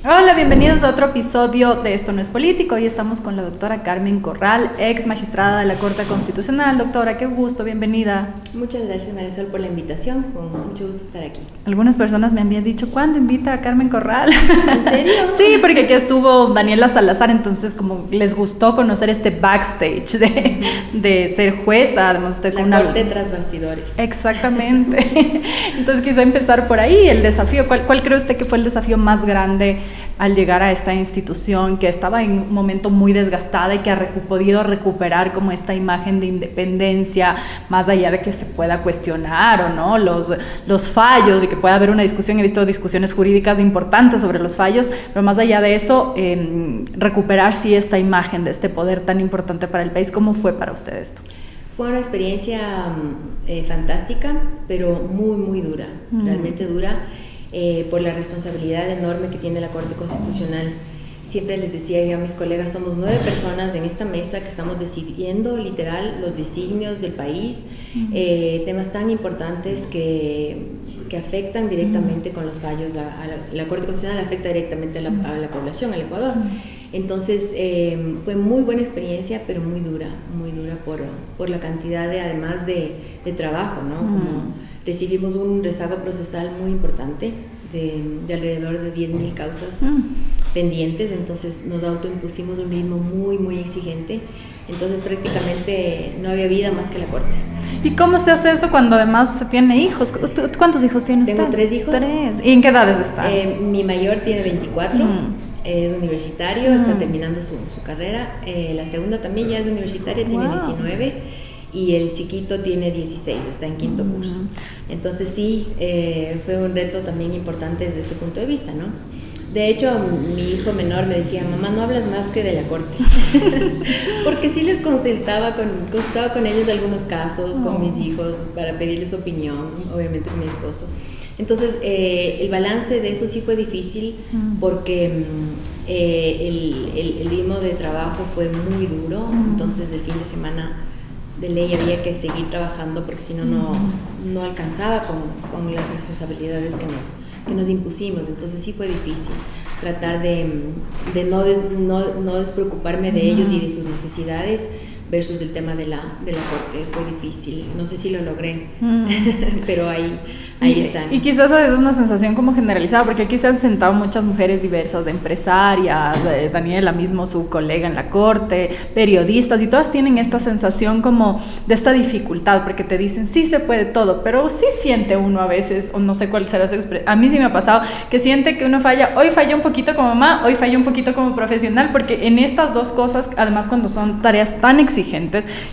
Hola, bienvenidos a otro episodio de Esto no es político. Hoy estamos con la doctora Carmen Corral, ex magistrada de la Corte Constitucional. Doctora, qué gusto, bienvenida. Muchas gracias, Marisol, por la invitación. Con mucho gusto estar aquí. Algunas personas me habían dicho, ¿cuándo invita a Carmen Corral? ¿En serio? Sí, porque aquí estuvo Daniela Salazar, entonces como les gustó conocer este backstage de ser jueza, además usted con la corte tras bastidores. Exactamente. Entonces quizá empezar por ahí, el desafío. ¿Cuál cree usted que fue el desafío más grande al llegar a esta institución que estaba en un momento muy desgastada y que ha podido recuperar como esta imagen de independencia, más allá de que se pueda cuestionar o no los fallos y que pueda haber una discusión? He visto discusiones jurídicas importantes sobre los fallos, pero más allá de eso, recuperar sí esta imagen de este poder tan importante para el país. ¿Cómo fue para usted esto? Fue una experiencia fantástica, pero muy dura, realmente dura. Por la responsabilidad enorme que tiene la Corte Constitucional. Siempre les decía yo a mis colegas, somos 9 personas en esta mesa que estamos decidiendo literal los designios del país, temas tan importantes que afectan directamente con los fallos. La Corte Constitucional afecta directamente a la población, al Ecuador. Entonces fue muy buena experiencia, pero muy dura por la cantidad además de trabajo, ¿no? Como recibimos un rezago procesal muy importante de alrededor de 10.000 causas pendientes, entonces nos autoimpusimos un ritmo muy exigente, entonces prácticamente no había vida más que la corte. ¿Y cómo se hace eso cuando además se tiene hijos? ¿Cuántos hijos tiene usted? Tengo 3 hijos. 3. ¿Y en qué edades están? Mi mayor tiene 24, es universitario, está terminando su carrera, la segunda también ya es universitaria, tiene 19, y el chiquito tiene 16, está en 5º curso. Entonces sí, fue un reto también importante desde ese punto de vista, ¿no? De hecho, mi hijo menor me decía, mamá, no hablas más que de la corte. Porque sí les consultaba con ellos algunos casos, con mis hijos, para pedirles su opinión, obviamente con mi esposo. Entonces, el balance de eso sí fue difícil, porque el ritmo de trabajo fue muy duro, entonces el fin de semana de ley había que seguir trabajando porque si no, no alcanzaba con las responsabilidades que nos impusimos. Entonces sí fue difícil tratar de no despreocuparme de ellos y de sus necesidades versus el tema de la corte. Fue difícil, no sé si lo logré, pero ahí están. Y quizás es una sensación como generalizada, porque aquí se han sentado muchas mujeres diversas, de empresarias, Daniela mismo, su colega en la corte, periodistas, y todas tienen esta sensación como de esta dificultad, porque te dicen, sí se puede todo, pero sí siente uno a veces, o no sé cuál será su expresión, a mí sí me ha pasado, que siente que uno falla, hoy falló un poquito como mamá, hoy falló un poquito como profesional, porque en estas dos cosas, además cuando son tareas tan exigentes,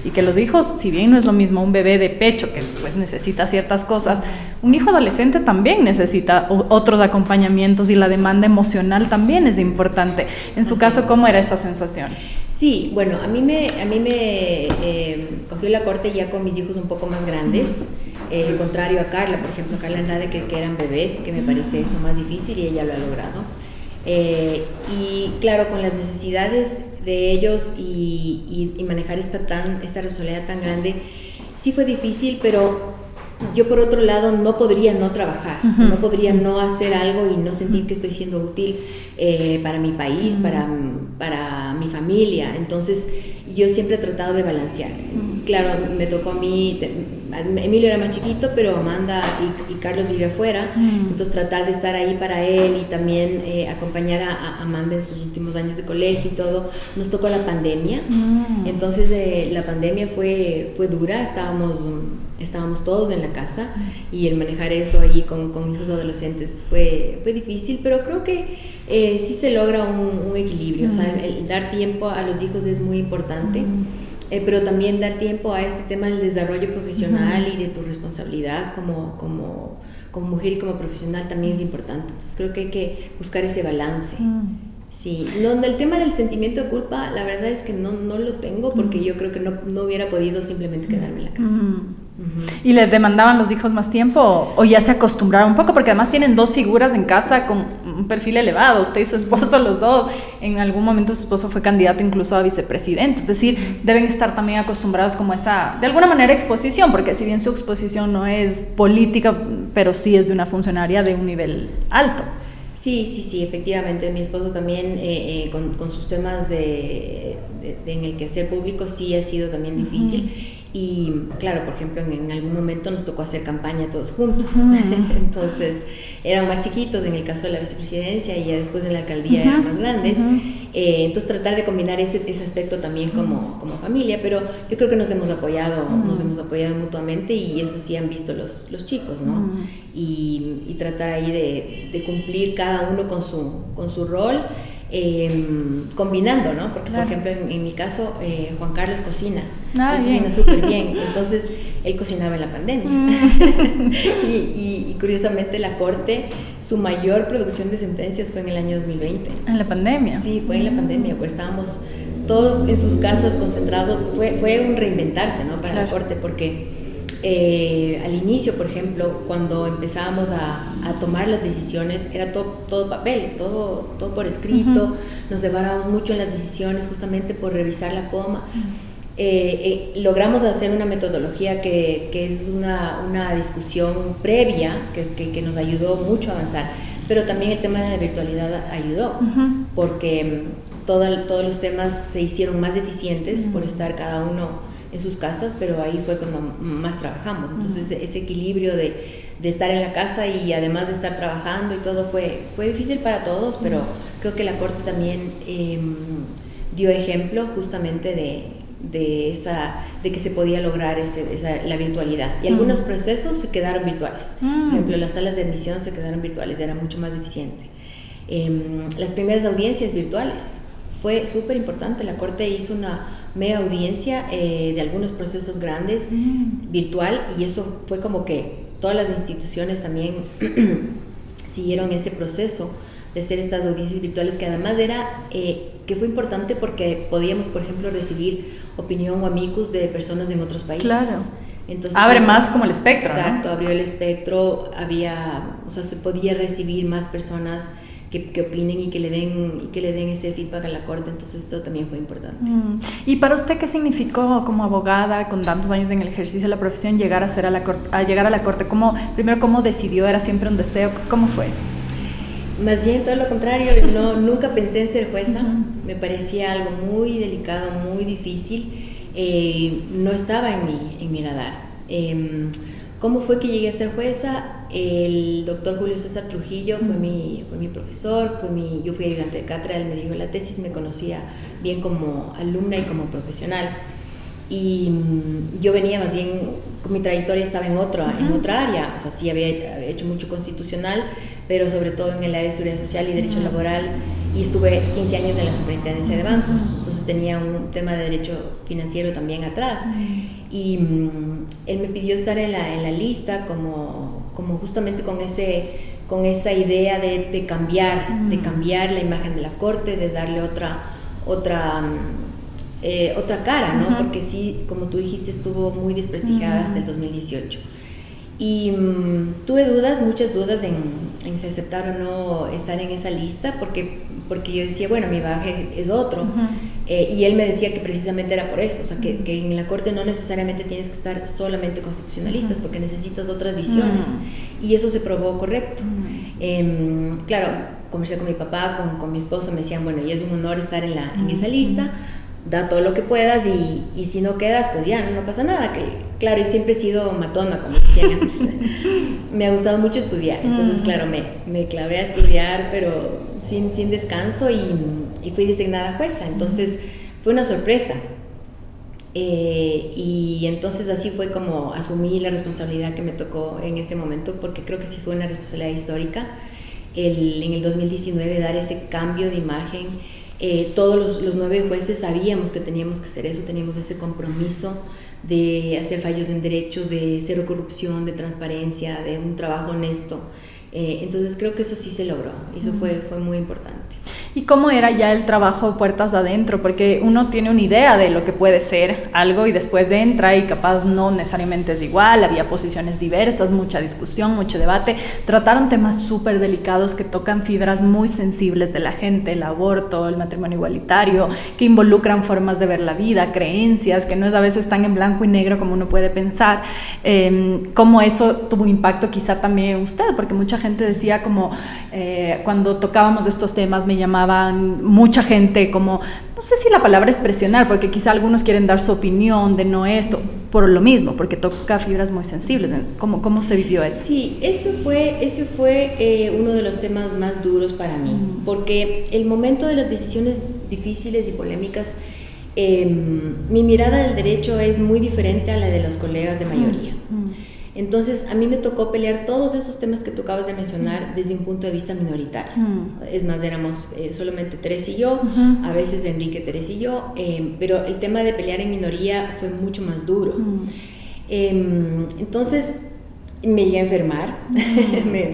y que los hijos, si bien no es lo mismo un bebé de pecho, que pues necesita ciertas cosas, un hijo adolescente también necesita otros acompañamientos y la demanda emocional también es importante. En su caso, ¿cómo era esa sensación? Sí, bueno, a mí me cogió la corte ya con mis hijos un poco más grandes, contrario a Carla, por ejemplo, Carla Andrade, que eran bebés, que me parece eso más difícil y ella lo ha logrado. Y claro, con las necesidades de ellos y manejar esta responsabilidad tan grande, sí fue difícil, pero yo por otro lado no podría no trabajar, no podría no hacer algo y no sentir que estoy siendo útil para mi país, para mi familia. Entonces yo siempre he tratado de balancear. Claro, me tocó a mí, Emilio era más chiquito, pero Amanda y Carlos vivían afuera, entonces tratar de estar ahí para él y también acompañar a Amanda en sus últimos años de colegio y todo. Nos tocó la pandemia, entonces la pandemia fue dura, estábamos todos en la casa y el manejar eso ahí con hijos adolescentes fue difícil, pero creo que sí se logra un equilibrio. O sea, el dar tiempo a los hijos es muy importante, pero también dar tiempo a este tema del desarrollo profesional y de tu responsabilidad como mujer y como profesional también es importante. Entonces creo que hay que buscar ese balance. Sí, el tema del sentimiento de culpa, la verdad es que no lo tengo, porque yo creo que no hubiera podido simplemente quedarme en la casa. ¿Y les demandaban los hijos más tiempo o ya se acostumbraron un poco? Porque además tienen 2 figuras en casa con un perfil elevado, usted y su esposo, los dos. En algún momento su esposo fue candidato incluso a vicepresidente, es decir, deben estar también acostumbrados como a esa, de alguna manera, exposición, porque si bien su exposición no es política, pero sí es de una funcionaria de un nivel alto. Sí, efectivamente. Mi esposo también con sus temas en el quehacer público sí ha sido también difícil. Y claro, por ejemplo, en algún momento nos tocó hacer campaña todos juntos. Entonces eran más chiquitos en el caso de la vicepresidencia y ya después en la alcaldía eran más grandes. Entonces tratar de combinar ese aspecto también como familia, pero yo creo que nos hemos apoyado mutuamente, y eso sí han visto los chicos, ¿no? Y tratar ahí de cumplir cada uno con su rol. Combinando, ¿no? Porque, por ejemplo, en mi caso, Juan Carlos cocina. Cocina súper bien. Entonces, él cocinaba en la pandemia. y curiosamente, la Corte, su mayor producción de sentencias fue en el año 2020. ¿En la pandemia? Sí, fue en la pandemia, pues estábamos todos en sus casas concentrados. Fue un reinventarse, ¿no? Para la Corte, porque al inicio, por ejemplo, cuando empezábamos a tomar las decisiones, era todo papel, todo por escrito. Nos devorábamos mucho en las decisiones justamente por revisar la coma. Logramos hacer una metodología que es una discusión previa que nos ayudó mucho a avanzar, pero también el tema de la virtualidad ayudó, porque todos los temas se hicieron más eficientes por estar cada uno en sus casas, pero ahí fue cuando más trabajamos. Entonces ese equilibrio de estar en la casa y además de estar trabajando y todo fue difícil para todos, pero creo que la Corte también dio ejemplo justamente de que se podía lograr la virtualidad, y algunos procesos se quedaron virtuales. Por ejemplo, las salas de admisión se quedaron virtuales, era mucho más eficiente. Las primeras audiencias virtuales fue súper importante. La Corte hizo una mega audiencia de algunos procesos grandes virtual, y eso fue como que todas las instituciones también siguieron ese proceso de hacer estas audiencias virtuales, que además que fue importante porque podíamos, por ejemplo, recibir opinión o amicus de personas en otros países. Claro. Entonces, abre más como el espectro, exacto, ¿no? Abrió el espectro, se podía recibir más personas que opinen y que le den ese feedback a la Corte. Entonces esto también fue importante. ¿Y para usted qué significó como abogada con tantos años en el ejercicio de la profesión llegar a llegar a la Corte? ¿Cómo decidió? ¿Era siempre un deseo? ¿Cómo fue eso? Más bien todo lo contrario. Nunca pensé en ser jueza. Me parecía algo muy delicado, muy difícil. No estaba en mi radar. ¿Cómo fue que llegué a ser jueza? El doctor Julio César Trujillo fue mi profesor, yo fui ayudante de cátedra, él me dijo la tesis, me conocía bien como alumna y como profesional. Y yo venía más bien, mi trayectoria estaba en otra área, o sea, sí había hecho mucho constitucional, pero sobre todo en el área de seguridad social y derecho laboral, y estuve 15 años en la superintendencia de bancos, entonces tenía un tema de derecho financiero también atrás. Y él me pidió estar en la lista como justamente con esa idea de cambiar la imagen de la Corte, de darle otra cara, ¿no? Porque sí, como tú dijiste, estuvo muy desprestigiada hasta el 2018. Y tuve muchas dudas en si aceptar o no estar en esa lista, porque yo decía, bueno, mi bagaje es otro. Y él me decía que precisamente era por eso, o sea, que en la Corte no necesariamente tienes que estar solamente constitucionalistas, porque necesitas otras visiones. Y eso se probó correcto. Claro, conversé con mi papá, con mi esposo, me decían, bueno, y es un honor estar en esa lista, da todo lo que puedas, y si no quedas, pues ya, no pasa nada. Claro, yo siempre he sido matona, como decían antes. Me ha gustado mucho estudiar, entonces claro, me clavé a estudiar, pero sin descanso, y fui designada jueza. Entonces fue una sorpresa, y entonces así fue como asumí la responsabilidad que me tocó en ese momento, porque creo que sí fue una responsabilidad histórica en el 2019 dar ese cambio de imagen. Todos los 9 jueces sabíamos que teníamos que hacer eso, teníamos ese compromiso de hacer fallos en derecho, de cero corrupción, de transparencia, de un trabajo honesto. Entonces creo que eso sí se logró, y eso fue muy importante. ¿Y cómo era ya el trabajo puertas adentro? Porque uno tiene una idea de lo que puede ser algo y después entra y capaz no necesariamente es igual, había posiciones diversas, mucha discusión, mucho debate, trataron temas súper delicados que tocan fibras muy sensibles de la gente, el aborto, el matrimonio igualitario, que involucran formas de ver la vida, creencias, que no es a veces tan en blanco y negro como uno puede pensar. ¿Cómo eso tuvo un impacto quizá también en usted? Porque mucha gente decía como, cuando tocábamos estos temas me llamaban mucha gente como, no sé si la palabra es presionar, porque quizá algunos quieren dar su opinión de no esto, por lo mismo, porque toca fibras muy sensibles. ¿Cómo se vivió eso? Sí, ese fue uno de los temas más duros para mí, porque el momento de las decisiones difíciles y polémicas, mi mirada del derecho es muy diferente a la de los colegas de mayoría. Entonces, a mí me tocó pelear todos esos temas que tú acabas de mencionar desde un punto de vista minoritario. Es más, éramos solamente Teresa y yo, a veces Enrique, Teresa y yo, pero el tema de pelear en minoría fue mucho más duro. Entonces, me llegué a enfermar.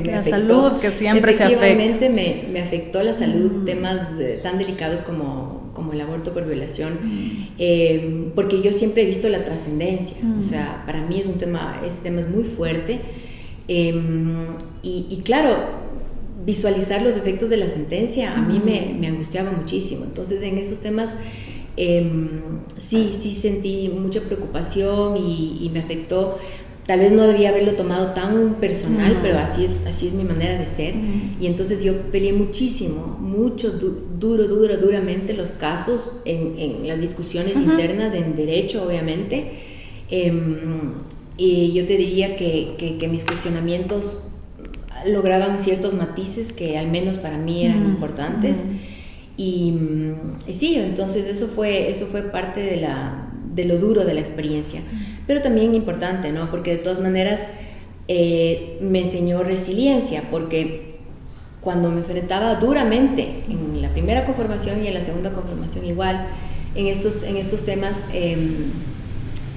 La salud, que siempre se afecta. Efectivamente, me afectó la salud, temas tan delicados como el aborto por violación, porque yo siempre he visto la trascendencia. O sea, para mí ese tema es muy fuerte. Y claro, visualizar los efectos de la sentencia a mí me angustiaba muchísimo. Entonces, en esos temas sí sentí mucha preocupación y me afectó. Tal vez no debía haberlo tomado tan personal, pero así es mi manera de ser. Y entonces yo peleé muchísimo, duramente los casos en las discusiones internas, en derecho, obviamente. Y yo te diría que mis cuestionamientos lograban ciertos matices que al menos para mí eran importantes. Y sí, entonces eso fue parte de lo duro de la experiencia. Pero también importante, ¿no? Porque de todas maneras me enseñó resiliencia, porque cuando me enfrentaba duramente en la primera conformación y en la segunda conformación igual, en estos temas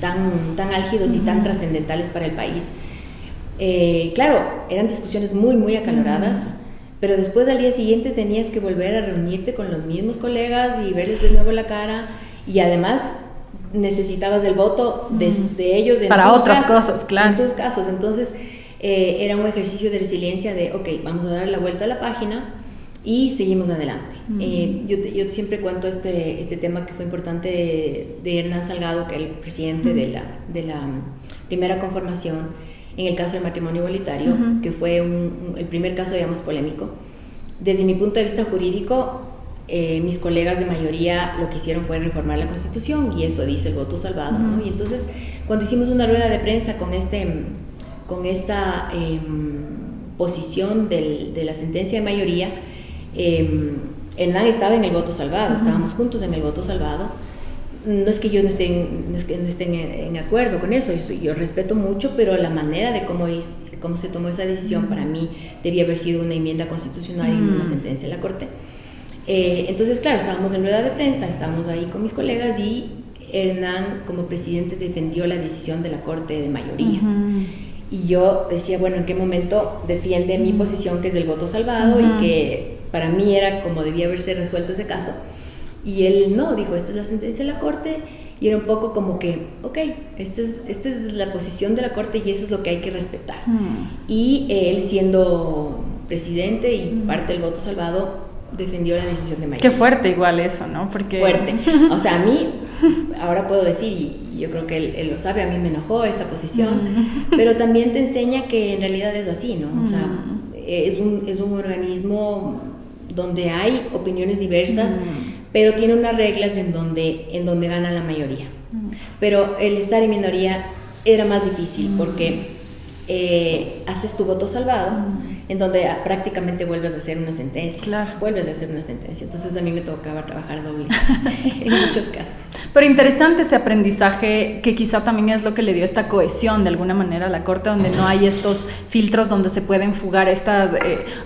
tan álgidos y tan trascendentales para el país, claro, eran discusiones muy acaloradas, pero después al día siguiente tenías que volver a reunirte con los mismos colegas y verles de nuevo la cara, y además necesitabas el voto de ellos para otras cosas, claro. En tus casos. Entonces era un ejercicio de resiliencia de, ok, vamos a dar la vuelta a la página y seguimos adelante. Yo siempre cuento este tema que fue importante de Hernán Salgado, que era el presidente de la primera conformación en el caso del matrimonio igualitario, que fue el primer caso, digamos, polémico. Desde mi punto de vista jurídico, mis colegas de mayoría lo que hicieron fue reformar la Constitución, y eso dice el voto salvado, ¿no? Y entonces, cuando hicimos una rueda de prensa con esta posición de la sentencia de mayoría, Hernán estaba en el voto salvado, estábamos juntos en el voto salvado. No es que yo no esté en acuerdo con eso, yo respeto mucho, pero la manera de cómo se tomó esa decisión para mí debía haber sido una enmienda constitucional y no una sentencia de la Corte. Entonces, claro, estábamos en rueda de prensa, estábamos ahí con mis colegas, y Hernán como presidente defendió la decisión de la Corte de mayoría. Y yo decía, bueno, ¿en qué momento defiende mi posición, que es el voto salvado, y que para mí era como debía haberse resuelto ese caso? Y él no, dijo, esta es la sentencia de la Corte, y era un poco como que, ok, esta es la posición de la Corte y eso es lo que hay que respetar. Y él, siendo presidente y parte del voto salvado, defendió la decisión de mayoría. Qué fuerte igual eso, ¿no? Porque... Fuerte. O sea, a mí, ahora puedo decir, y yo creo que él lo sabe, a mí me enojó esa posición, pero también te enseña que en realidad es así, ¿no? O sea, es un organismo donde hay opiniones diversas, pero tiene unas reglas en donde gana la mayoría. Pero el estar en minoría era más difícil, porque haces tu voto salvado, en donde prácticamente vuelves a hacer una sentencia. Claro. Vuelves a hacer una sentencia. Entonces a mí me tocaba trabajar doble en muchos casos. Pero interesante ese aprendizaje, que quizá también es lo que le dio esta cohesión de alguna manera a la Corte, donde no hay estos filtros donde se pueden fugar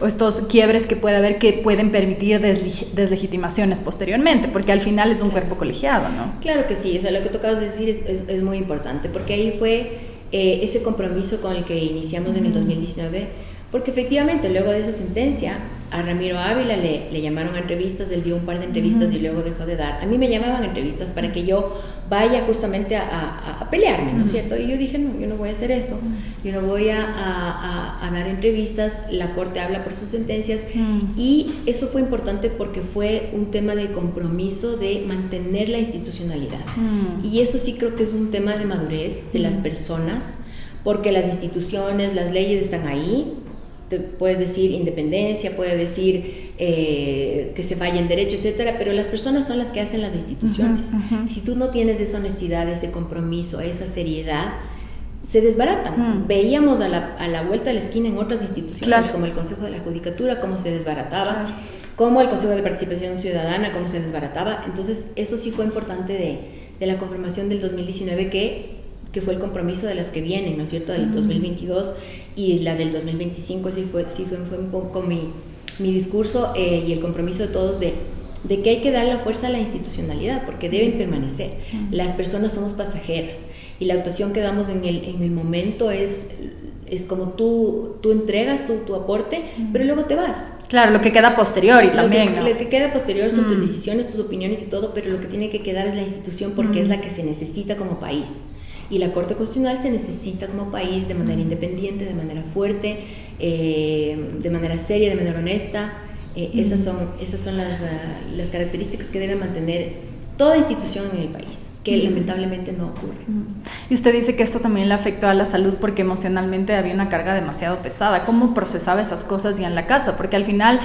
o estos quiebres que puede haber, que pueden permitir deslegitimaciones posteriormente, porque al final es un cuerpo colegiado, ¿no? Claro que sí, o sea, lo que tocabas de decir es muy importante, porque ahí fue ese compromiso con el que iniciamos en el 2019, porque efectivamente luego de esa sentencia A Ramiro Ávila le llamaron a entrevistas, él dio un par de entrevistas y luego dejó de dar. A mí me llamaban a entrevistas para que yo vaya justamente a pelearme, ¿no es cierto? Y yo dije, no, yo no voy a hacer eso, yo no voy a dar entrevistas, la Corte habla por sus sentencias y eso fue importante porque fue un tema de compromiso de mantener la institucionalidad. Y eso sí creo que es un tema de madurez de las personas, porque las instituciones, las leyes están ahí. Te puedes decir independencia, puedes decir que se falla en derecho, etcétera, pero las personas son las que hacen las instituciones. Y si tú no tienes esa honestidad, ese compromiso, esa seriedad, se desbaratan. Veíamos a la vuelta de la esquina en otras instituciones, como el Consejo de la Judicatura, cómo se desbarataba, como el Consejo de Participación Ciudadana, cómo se desbarataba. Entonces, eso sí fue importante de la conformación del 2019, que fue el compromiso de las que vienen, ¿no es cierto?, del 2022 y la del 2025, sí fue un poco mi discurso y el compromiso de todos de que hay que dar la fuerza a la institucionalidad, porque deben permanecer. Las personas somos pasajeras y la actuación que damos en el momento es como tú entregas tu aporte, pero luego te vas. Claro, lo que queda posterior y también, ¿no? Lo que queda posterior son tus decisiones, tus opiniones y todo, pero lo que tiene que quedar es la institución, porque es la que se necesita como país. Y la Corte Constitucional se necesita como país de manera independiente, de manera fuerte, de manera seria, de manera honesta. Esas son las características que debe mantener toda institución en el país, que lamentablemente no ocurre. Y usted dice que esto también le afectó a la salud porque emocionalmente había una carga demasiado pesada. ¿Cómo procesaba esas cosas ya en la casa? Porque al final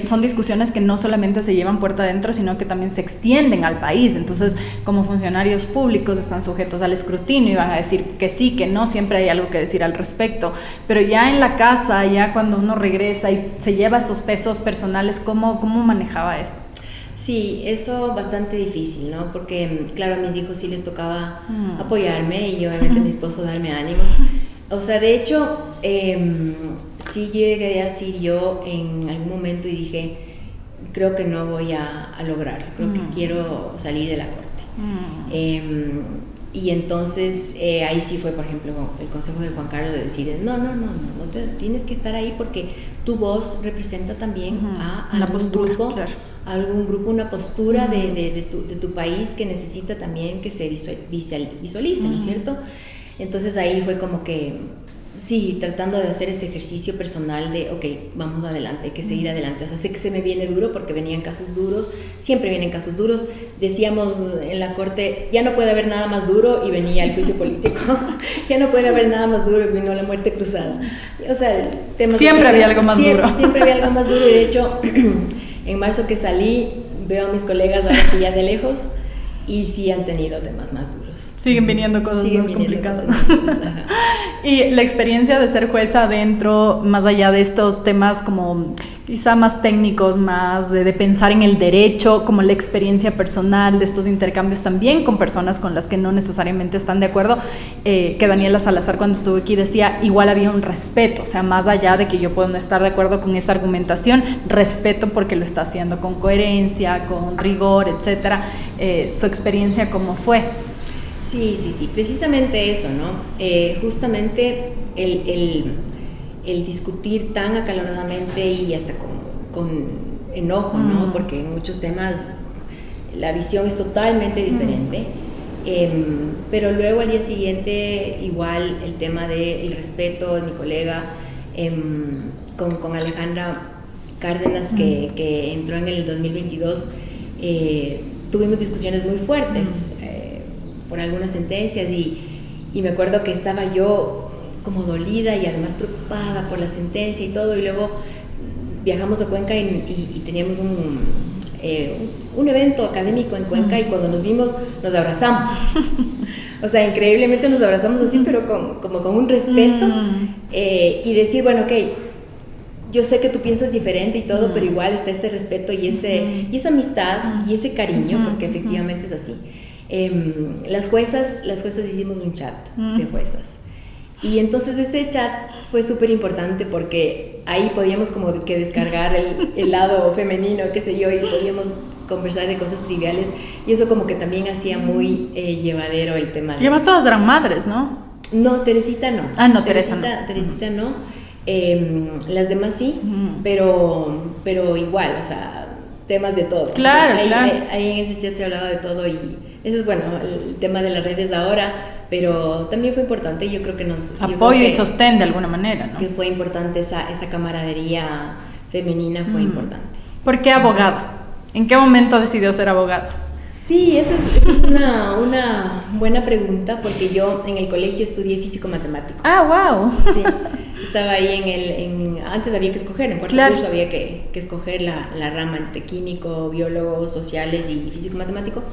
son discusiones que no solamente se llevan puerta adentro, sino que también se extienden al país. Entonces, como funcionarios públicos están sujetos al escrutinio y van a decir que sí, que no, siempre hay algo que decir al respecto. Pero ya en la casa, ya cuando uno regresa y se lleva esos pesos personales, ¿cómo manejaba eso? Sí, eso bastante difícil, ¿no? Porque, claro, a mis hijos sí les tocaba apoyarme y obviamente a mi esposo darme ánimos. O sea, de hecho, sí llegué a decir yo en algún momento y dije, creo que no voy a lograrlo, creo que quiero salir de la Corte. Y entonces ahí sí fue, por ejemplo, el consejo de Juan Carlos de decir, no tienes que estar ahí porque tu voz representa también a algún postura, grupo, claro. algún grupo, una postura de tu país que necesita también que se visualice, ¿no es cierto? Entonces ahí fue como que, sí, tratando de hacer ese ejercicio personal de, ok, vamos adelante, hay que seguir adelante. O sea, sé que se me viene duro porque venían casos duros, siempre vienen casos duros. Decíamos en la Corte, ya no puede haber nada más duro y venía el juicio político. Ya no puede haber nada más duro y vino la muerte cruzada. O sea, siempre había algo más duro. Siempre había algo más duro y de hecho, en marzo que salí, veo a mis colegas ahora sí ya de lejos y sí han tenido temas más duros. Siguen viniendo cosas más complicadas. Y la experiencia de ser jueza adentro, más allá de estos temas como quizá más técnicos, más de pensar en el derecho, como la experiencia personal de estos intercambios también con personas con las que no necesariamente están de acuerdo, que Daniela Salazar cuando estuvo aquí decía, igual había un respeto, o sea, más allá de que yo puedo no estar de acuerdo con esa argumentación, respeto porque lo está haciendo con coherencia, con rigor, etcétera. Su experiencia, ¿cómo fue? Sí, precisamente eso, ¿no? Justamente el discutir tan acaloradamente y hasta con enojo, ¿no? Porque en muchos temas la visión es totalmente diferente, pero luego al día siguiente igual el tema del respeto de mi colega con Alejandra Cárdenas que entró en el 2022, tuvimos discusiones muy fuertes por algunas sentencias y me acuerdo que estaba yo como dolida y además preocupada por la sentencia y todo, y luego viajamos a Cuenca y teníamos un evento académico en Cuenca y cuando nos vimos nos abrazamos. O sea, increíblemente nos abrazamos así, pero como con un respeto y decir, bueno, ok, yo sé que tú piensas diferente y todo, pero igual está ese respeto y esa amistad y ese cariño, porque efectivamente es así. Las juezas hicimos un chat de juezas y entonces ese chat fue súper importante porque ahí podíamos como que descargar el lado femenino, qué sé yo, y podíamos conversar de cosas triviales y eso como que también hacía muy llevadero el tema. Y además todas eran madres, ¿no? No, Teresita no. Ah, no, Teresa no. Teresita no. Las demás sí, pero igual, o sea, temas de todo. Claro, ahí en ese chat se hablaba de todo y eso es bueno, el tema de las redes ahora, pero también fue importante, yo creo que apoyo y sostén de alguna manera, ¿no? Que fue importante esa camaradería femenina, fue importante. ¿Por qué abogada? ¿En qué momento decidió ser abogada? Sí, esa es una buena pregunta, porque yo en el colegio estudié físico-matemático. Ah, wow. Sí, estaba ahí antes había que escoger, en cuarto curso había que escoger la rama entre químico, biólogo, sociales y físico-matemático.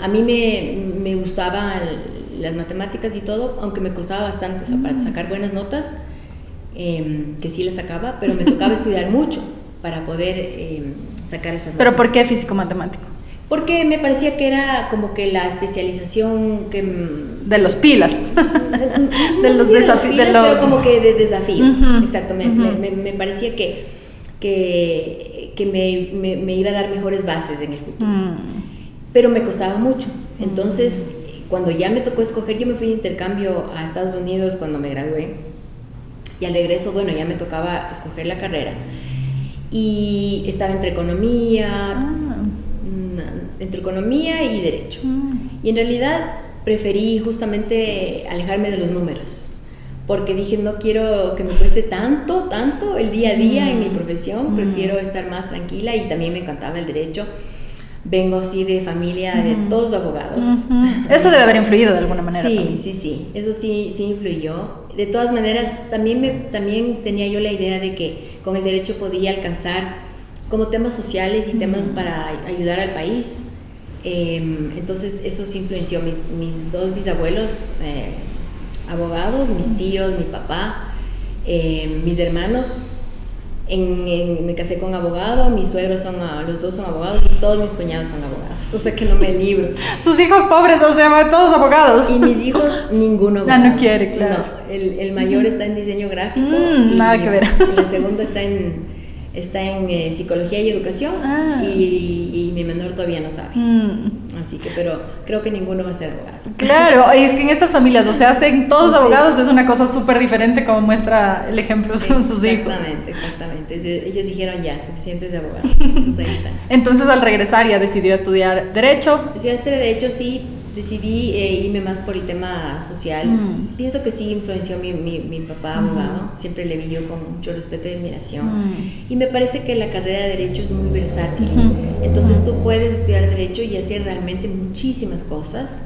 A mí me gustaban las matemáticas y todo, aunque me costaba bastante, o sea, para sacar buenas notas, que sí las sacaba, pero me tocaba estudiar mucho para poder sacar esas notas. ¿Pero por qué físico-matemático? Porque me parecía que era como que la especialización que... De los pilas. De los desafíos. Pero como que de desafío. Exacto. Me parecía que me iba a dar mejores bases en el futuro. Pero me costaba mucho. Entonces, cuando ya me tocó escoger, yo me fui de intercambio a Estados Unidos cuando me gradué. Y al regreso, bueno, ya me tocaba escoger la carrera. Y estaba entre economía... entre economía y derecho. Y en realidad preferí justamente alejarme de los números, porque dije, no quiero que me cueste tanto el día a día en mi profesión, prefiero estar más tranquila. Y también me encantaba el derecho. Vengo así de familia de todos abogados. Eso debe haber influido de alguna manera. Sí, eso sí influyó. De todas maneras, también tenía yo la idea de que con el derecho podía alcanzar como temas sociales y temas para ayudar al país. Entonces eso sí influenció mis dos bisabuelos abogados, mis tíos, mi papá, mis hermanos. Me casé con abogado, mis suegros los dos son abogados y todos mis cuñados son abogados, o sea que no me libro. Sus hijos pobres, o sea, todos abogados. Y mis hijos, ninguno abogado. No quiere, claro. No, el mayor está en diseño gráfico. Nada que ver. Y la segunda está en psicología y educación. Y mi menor todavía no sabe. Así que, pero creo que ninguno va a ser abogado. Claro, es que en estas familias, o sea, hacen todos abogados, es una cosa súper diferente como muestra el ejemplo con sus hijos. Exactamente. Ellos dijeron ya, suficientes de abogados. Entonces ahí están. Entonces al regresar ya decidió estudiar Derecho. Estudiaste Derecho, sí. Decidí irme más por el tema social. Pienso que sí influenció mi papá abogado. Siempre le vi yo con mucho respeto y admiración. Y me parece que la carrera de Derecho es muy versátil. Entonces tú puedes estudiar Derecho y hacer realmente muchísimas cosas.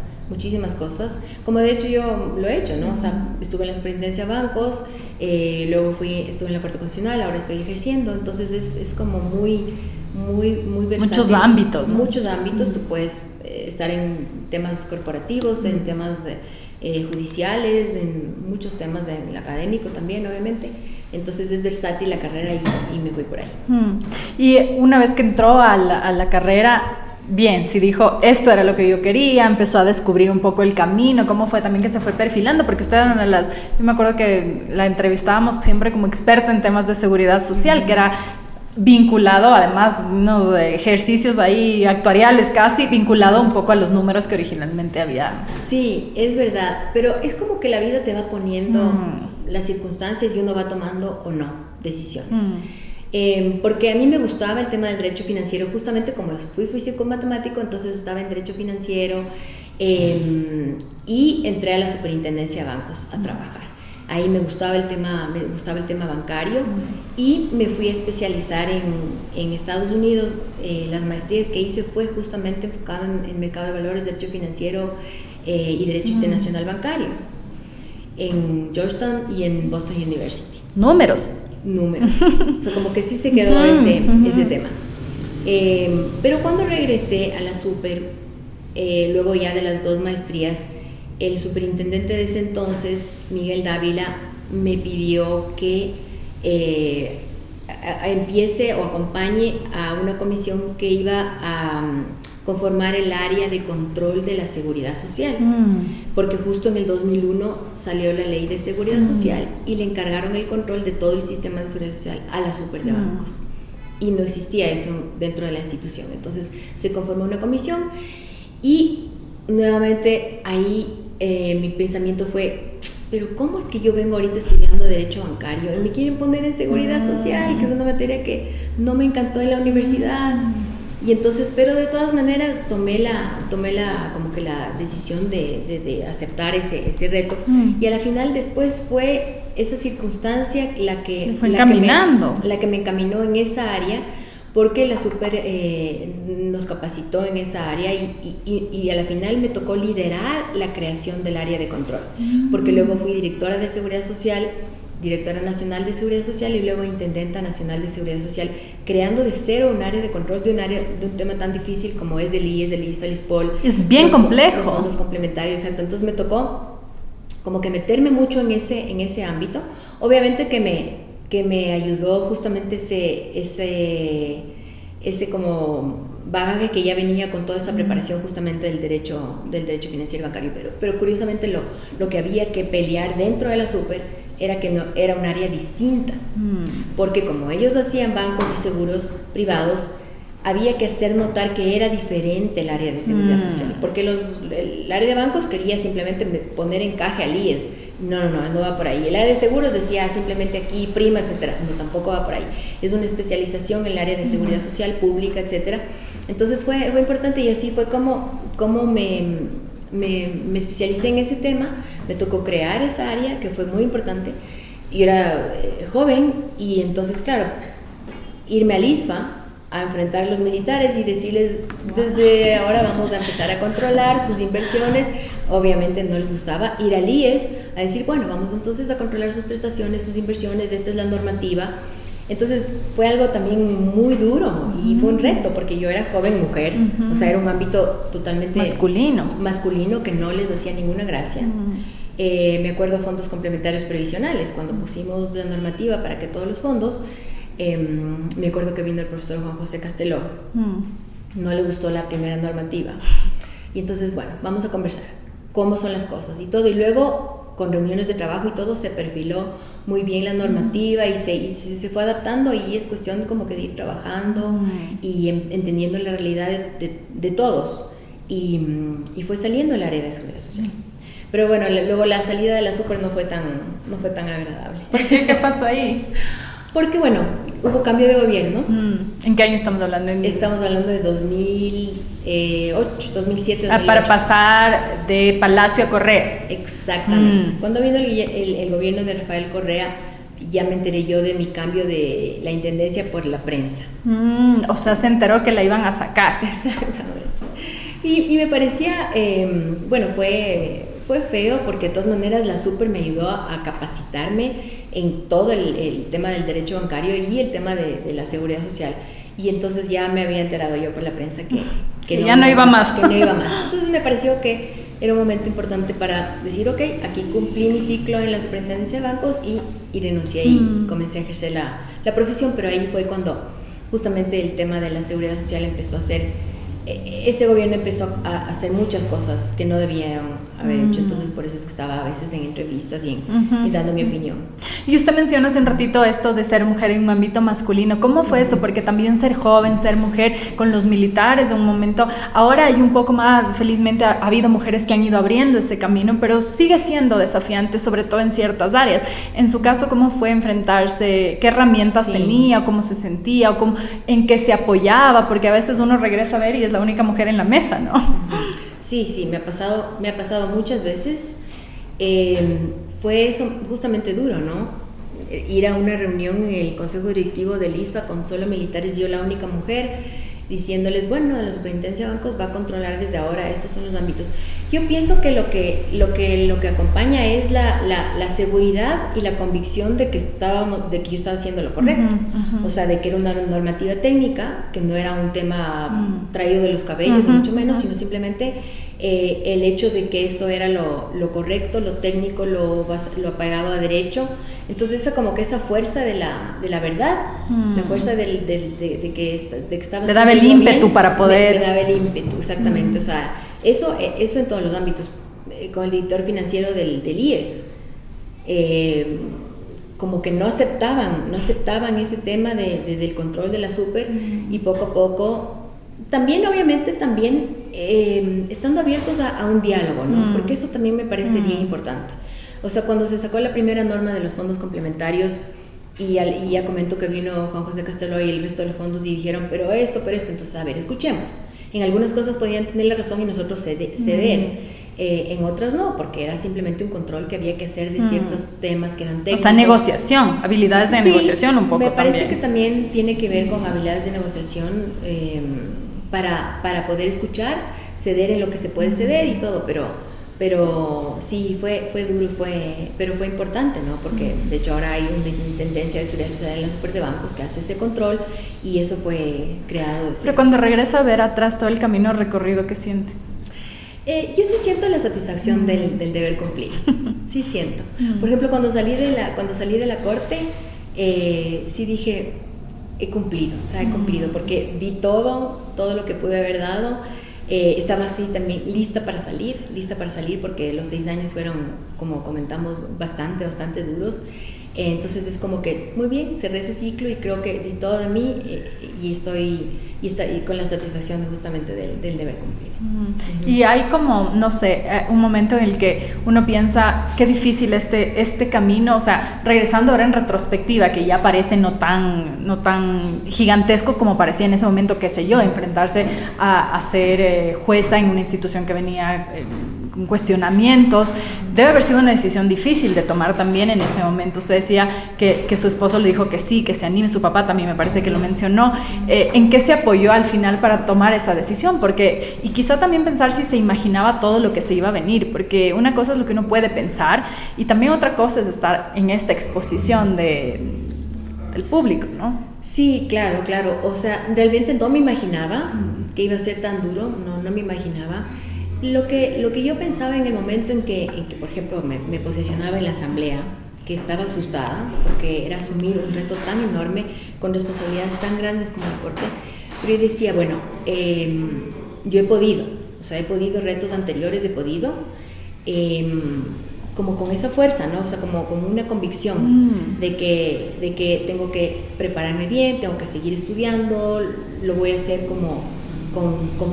Como de hecho yo lo he hecho, ¿no? O sea, estuve en la superintendencia de bancos, luego estuve en la Corte Constitucional, ahora estoy ejerciendo. Entonces es como muy versátil. Muchos ámbitos, ¿no? Muchos ámbitos. Tú puedes estar en temas corporativos, en temas judiciales, en muchos temas en el académico también, obviamente. Entonces es versátil la carrera y me fui por ahí. Y una vez que entró a la carrera, bien, si dijo, esto era lo que yo quería, empezó a descubrir un poco el camino, cómo fue también que se fue perfilando, porque usted era yo me acuerdo que la entrevistábamos siempre como experta en temas de seguridad social, que era vinculado, además, unos ejercicios ahí actuariales casi, vinculado un poco a los números que originalmente había. Sí, es verdad, pero es como que la vida te va poniendo las circunstancias y uno va tomando o no decisiones. Porque a mí me gustaba el tema del derecho financiero, justamente como fui psicomatemático, entonces estaba en derecho financiero y entré a la superintendencia de bancos a trabajar. Ahí me gustaba el tema bancario y me fui a especializar en Estados Unidos. Las maestrías que hice fue justamente enfocada en mercado de valores, derecho financiero y derecho internacional bancario en Georgetown y en Boston University. Números. O sea, como que sí se quedó ese tema. Pero cuando regresé a la super, luego ya de las 2 maestrías, el superintendente de ese entonces, Miguel Dávila, me pidió que empiece o acompañe a una comisión que iba a conformar el área de control de la seguridad social, porque justo en el 2001 salió la ley de seguridad social y le encargaron el control de todo el sistema de seguridad social a la super de bancos, y no existía eso dentro de la institución. Entonces se conformó una comisión y nuevamente ahí mi pensamiento fue, pero ¿cómo es que yo vengo ahorita estudiando Derecho Bancario y me quieren poner en Seguridad Social, que es una materia que no me encantó en la universidad? Y entonces, pero de todas maneras tomé como que la decisión de aceptar ese reto. Y a la final después fue esa circunstancia la que me encaminó en esa área, porque la Super nos capacitó en esa área y a la final me tocó liderar la creación del área de control, porque luego fui directora de Seguridad Social, directora nacional de Seguridad Social y luego intendenta nacional de Seguridad Social, creando de cero un área de control de un tema tan difícil como es del IES, del ISFA, el ISPOL. Es bien complejo. Los fondos complementarios, exacto. Entonces me tocó como que meterme mucho en ese ámbito. Obviamente que me ayudó justamente ese como bagaje que ya venía con toda esa preparación justamente del derecho financiero bancario, pero curiosamente lo que había que pelear dentro de la Super era que no era un área distinta, porque como ellos hacían bancos y seguros privados, había que hacer notar que era diferente el área de seguridad social, porque el área de bancos quería simplemente poner encaje al IES. No va por ahí. El área de seguros decía simplemente aquí prima, etcétera. No, tampoco va por ahí. Es una especialización en el área de seguridad social pública, etcétera. Entonces fue importante y así fue como me especialicé en ese tema. Me tocó crear esa área que fue muy importante. Yo era joven y entonces, claro, irme al ISFA a enfrentar a los militares y decirles, desde ahora vamos a empezar a controlar sus inversiones. Obviamente no les gustaba. Ir al IES a decir, bueno, vamos entonces a controlar sus prestaciones, sus inversiones, esta es la normativa. Entonces fue algo también muy duro y fue un reto porque yo era joven mujer, o sea, era un ámbito totalmente masculino que no les hacía ninguna gracia. Me acuerdo fondos complementarios previsionales, cuando pusimos la normativa para que todos los fondos, me acuerdo que vino el profesor Juan José Casteló, no le gustó la primera normativa y entonces, bueno, vamos a conversar cómo son las cosas y todo, y luego con reuniones de trabajo y todo se perfiló muy bien la normativa y se fue adaptando, y es cuestión como que de ir trabajando y entendiendo la realidad de todos, y fue saliendo el área de seguridad social. Pero bueno, luego la salida de la Super no fue tan agradable. ¿Por qué? ¿Qué pasó ahí? Porque bueno, hubo cambio de gobierno. ¿En qué año estamos hablando? Estamos hablando de 2008, 2007, 2008. Para pasar de Palacio a Correa. Exactamente. Cuando vino el gobierno de Rafael Correa, ya me enteré yo de mi cambio de la intendencia por la prensa. O sea, se enteró que la iban a sacar. Exactamente. Y me parecía, bueno, fue feo porque de todas maneras la Super me ayudó a capacitarme en todo el tema del derecho bancario y el tema de la seguridad social, y entonces ya me había enterado yo por la prensa que ya no iba más. Que no iba más. Entonces me pareció que era un momento importante para decir, ok, aquí cumplí mi ciclo en la superintendencia de bancos y renuncié y comencé a ejercer la profesión, pero ahí fue cuando justamente el tema de la seguridad social empezó a ser, ese gobierno empezó a hacer muchas cosas que no debieron haber hecho, entonces por eso es que estaba a veces en entrevistas y dando mi opinión. Y usted menciona hace un ratito esto de ser mujer en un ámbito masculino. ¿Cómo fue eso? Porque también ser joven, ser mujer con los militares de un momento, ahora hay un poco más, felizmente ha habido mujeres que han ido abriendo ese camino, pero sigue siendo desafiante, sobre todo en ciertas áreas. En su caso, ¿cómo fue enfrentarse? ¿Qué herramientas tenía? ¿Cómo se sentía? ¿O en qué se apoyaba? Porque a veces uno regresa a ver y es la única mujer en la mesa, ¿no? Sí, me ha pasado muchas veces. Fue eso justamente duro, ¿no? Ir a una reunión en el consejo directivo del ISFA con solo militares, yo la única mujer, diciéndoles, bueno, la superintendencia de bancos va a controlar desde ahora, estos son los ámbitos. Yo pienso que lo que acompaña es la seguridad y la convicción de que yo estaba haciendo lo correcto. O sea, de que era una normativa técnica, que no era un tema traído de los cabellos, ni mucho menos, sino simplemente el hecho de que eso era lo correcto, lo técnico, lo apegado a derecho. Entonces esa fuerza de la verdad, la fuerza de que estaba... Le daba el ímpetu bien, para poder... Le daba el ímpetu, exactamente. O sea, eso en todos los ámbitos. Con el director financiero del IES, como que no aceptaban ese tema del control de la Super, y poco a poco... También, obviamente, estando abiertos a un diálogo, ¿no? Porque eso también me parece bien importante. o sea, cuando se sacó la primera norma de los fondos complementarios y ya comentó que vino Juan José Castelao y el resto de los fondos y dijeron, pero esto, entonces, a ver, escuchemos. En algunas cosas podían tener la razón y nosotros ceder. En otras no, porque era simplemente un control que había que hacer de ciertos temas que eran técnicos. O sea, negociación, habilidades de negociación un poco. Me parece también. que también tiene que ver con habilidades de negociación para poder escuchar, ceder en lo que se puede ceder y todo, pero sí, fue duro, pero fue importante, ¿no? Porque de hecho ahora hay una intendencia de seguridad social en los superbancos que hace ese control y eso fue creado. Pero cuando regresa a ver atrás todo el camino recorrido, ¿qué siente? Yo sí siento la satisfacción del deber cumplir, sí siento. Por ejemplo, cuando salí de la corte, sí dije, he cumplido, porque di todo lo que pude haber dado. Estaba así también lista para salir, porque los 6 años fueron, como comentamos, bastante duros. Entonces es como que, muy bien, cerré ese ciclo y creo que di todo de mí y estoy con la satisfacción justamente del deber cumplido. Y hay como, no sé, un momento en el que uno piensa, qué difícil este camino, o sea, regresando ahora en retrospectiva, que ya parece no tan gigantesco como parecía en ese momento, qué sé yo, enfrentarse a ser jueza en una institución que venía con cuestionamientos, debe haber sido una decisión difícil de tomar también en ese momento. Usted decía que su esposo le dijo que sí, que se anime, su papá también me parece que lo mencionó. ¿En qué se apoyó al final para tomar esa decisión? Y quizá también pensar si se imaginaba todo lo que se iba a venir, porque una cosa es lo que uno puede pensar y también otra cosa es estar en esta exposición del público, ¿no? Sí, claro, o sea, realmente no me imaginaba que iba a ser tan duro, no me imaginaba. Lo que yo pensaba en el momento en que por ejemplo, me posicionaba en la asamblea, que estaba asustada, porque era asumir un reto tan enorme, con responsabilidades tan grandes como la corte, pero yo decía, bueno, yo he podido retos anteriores, como con esa fuerza, ¿no? O sea, como una convicción de que tengo que prepararme bien, tengo que seguir estudiando, lo voy a hacer como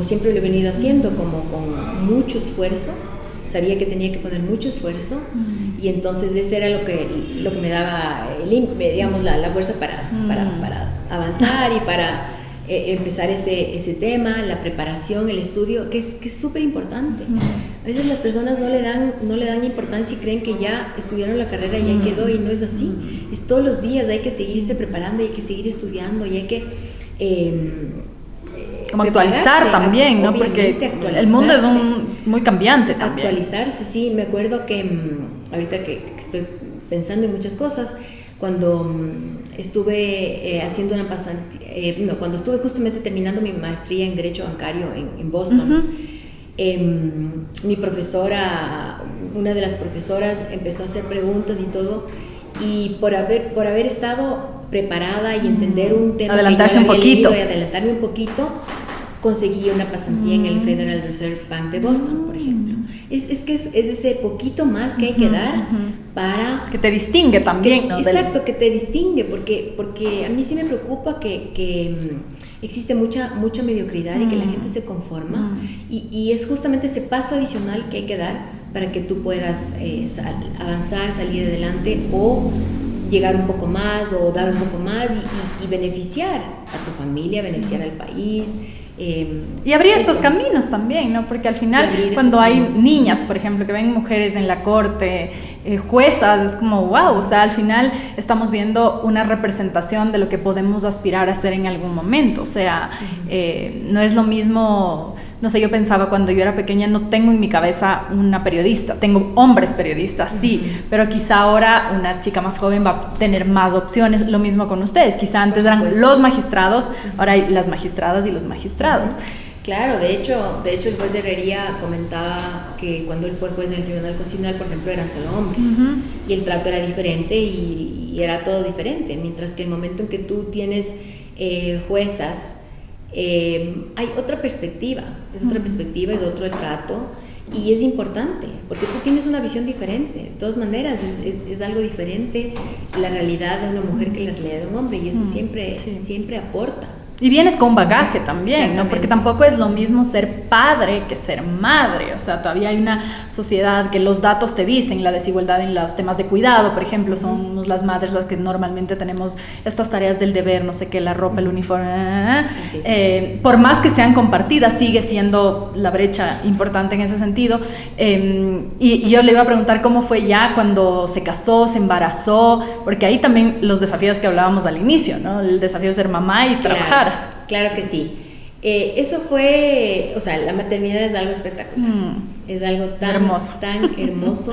siempre lo he venido haciendo, como con mucho esfuerzo. Sabía que tenía que poner mucho esfuerzo y entonces ese era lo que me daba digamos, la fuerza para avanzar y para empezar ese tema, la preparación, el estudio, que es súper importante. A veces las personas no le dan importancia y creen que ya estudiaron la carrera y ya quedó, y no es así. Es todos los días, hay que seguirse preparando y hay que seguir estudiando y hay que como actualizar también, ¿no? Porque el mundo es muy cambiante también. Actualizarse, sí. Me acuerdo que ahorita que estoy pensando en muchas cosas, cuando estuve haciendo una pasantía, cuando estuve justamente terminando mi maestría en Derecho Bancario en Boston, mi profesora, una de las profesoras, empezó a hacer preguntas y todo, y por haber estado preparada y entender un tema, adelantarse un poquito, y adelantarme un poquito, conseguí una pasantía en el Federal Reserve Bank de Boston, por ejemplo. Es ese poquito más que hay que dar para... Que te distingue también, ¿no? Exacto, que te distingue, porque a mí sí me preocupa que existe mucha mediocridad y que la gente se conforma, y es justamente ese paso adicional que hay que dar para que tú puedas avanzar, salir adelante o llegar un poco más o dar un poco más y beneficiar a tu familia, beneficiar al país. Y abrir estos caminos también, ¿no? Porque al final cuando hay niñas, por ejemplo, que ven mujeres en la corte, juezas, es como wow, o sea, al final estamos viendo una representación de lo que podemos aspirar a ser en algún momento, o sea, no es lo mismo, no sé, yo pensaba cuando yo era pequeña, no tengo en mi cabeza una periodista, tengo hombres periodistas, sí, pero quizá ahora una chica más joven va a tener más opciones, lo mismo con ustedes, quizá antes eran los magistrados, ahora hay las magistradas y los magistrados. Claro, de hecho el juez de Herrería comentaba que cuando él fue juez del Tribunal Constitucional, por ejemplo, eran solo hombres, y el trato era diferente y era todo diferente, mientras que el momento en que tú tienes juezas, hay otra perspectiva, es otro el trato, y es importante, porque tú tienes una visión diferente. De todas maneras, es algo diferente la realidad de una mujer que la realidad de un hombre, y eso siempre aporta. Y vienes con bagaje también, ¿no? Porque tampoco es lo mismo ser padre que ser madre. O sea, todavía hay una sociedad que los datos te dicen, la desigualdad en los temas de cuidado, por ejemplo, somos las madres las que normalmente tenemos estas tareas del deber, no sé qué, la ropa, el uniforme. Por más que sean compartidas, sigue siendo la brecha importante en ese sentido. Y yo le iba a preguntar cómo fue ya cuando se casó, se embarazó, porque ahí también los desafíos que hablábamos al inicio, ¿no? El desafío de ser mamá y trabajar. Claro que sí. Eso fue, o sea, la maternidad es algo espectacular. Es algo tan hermoso.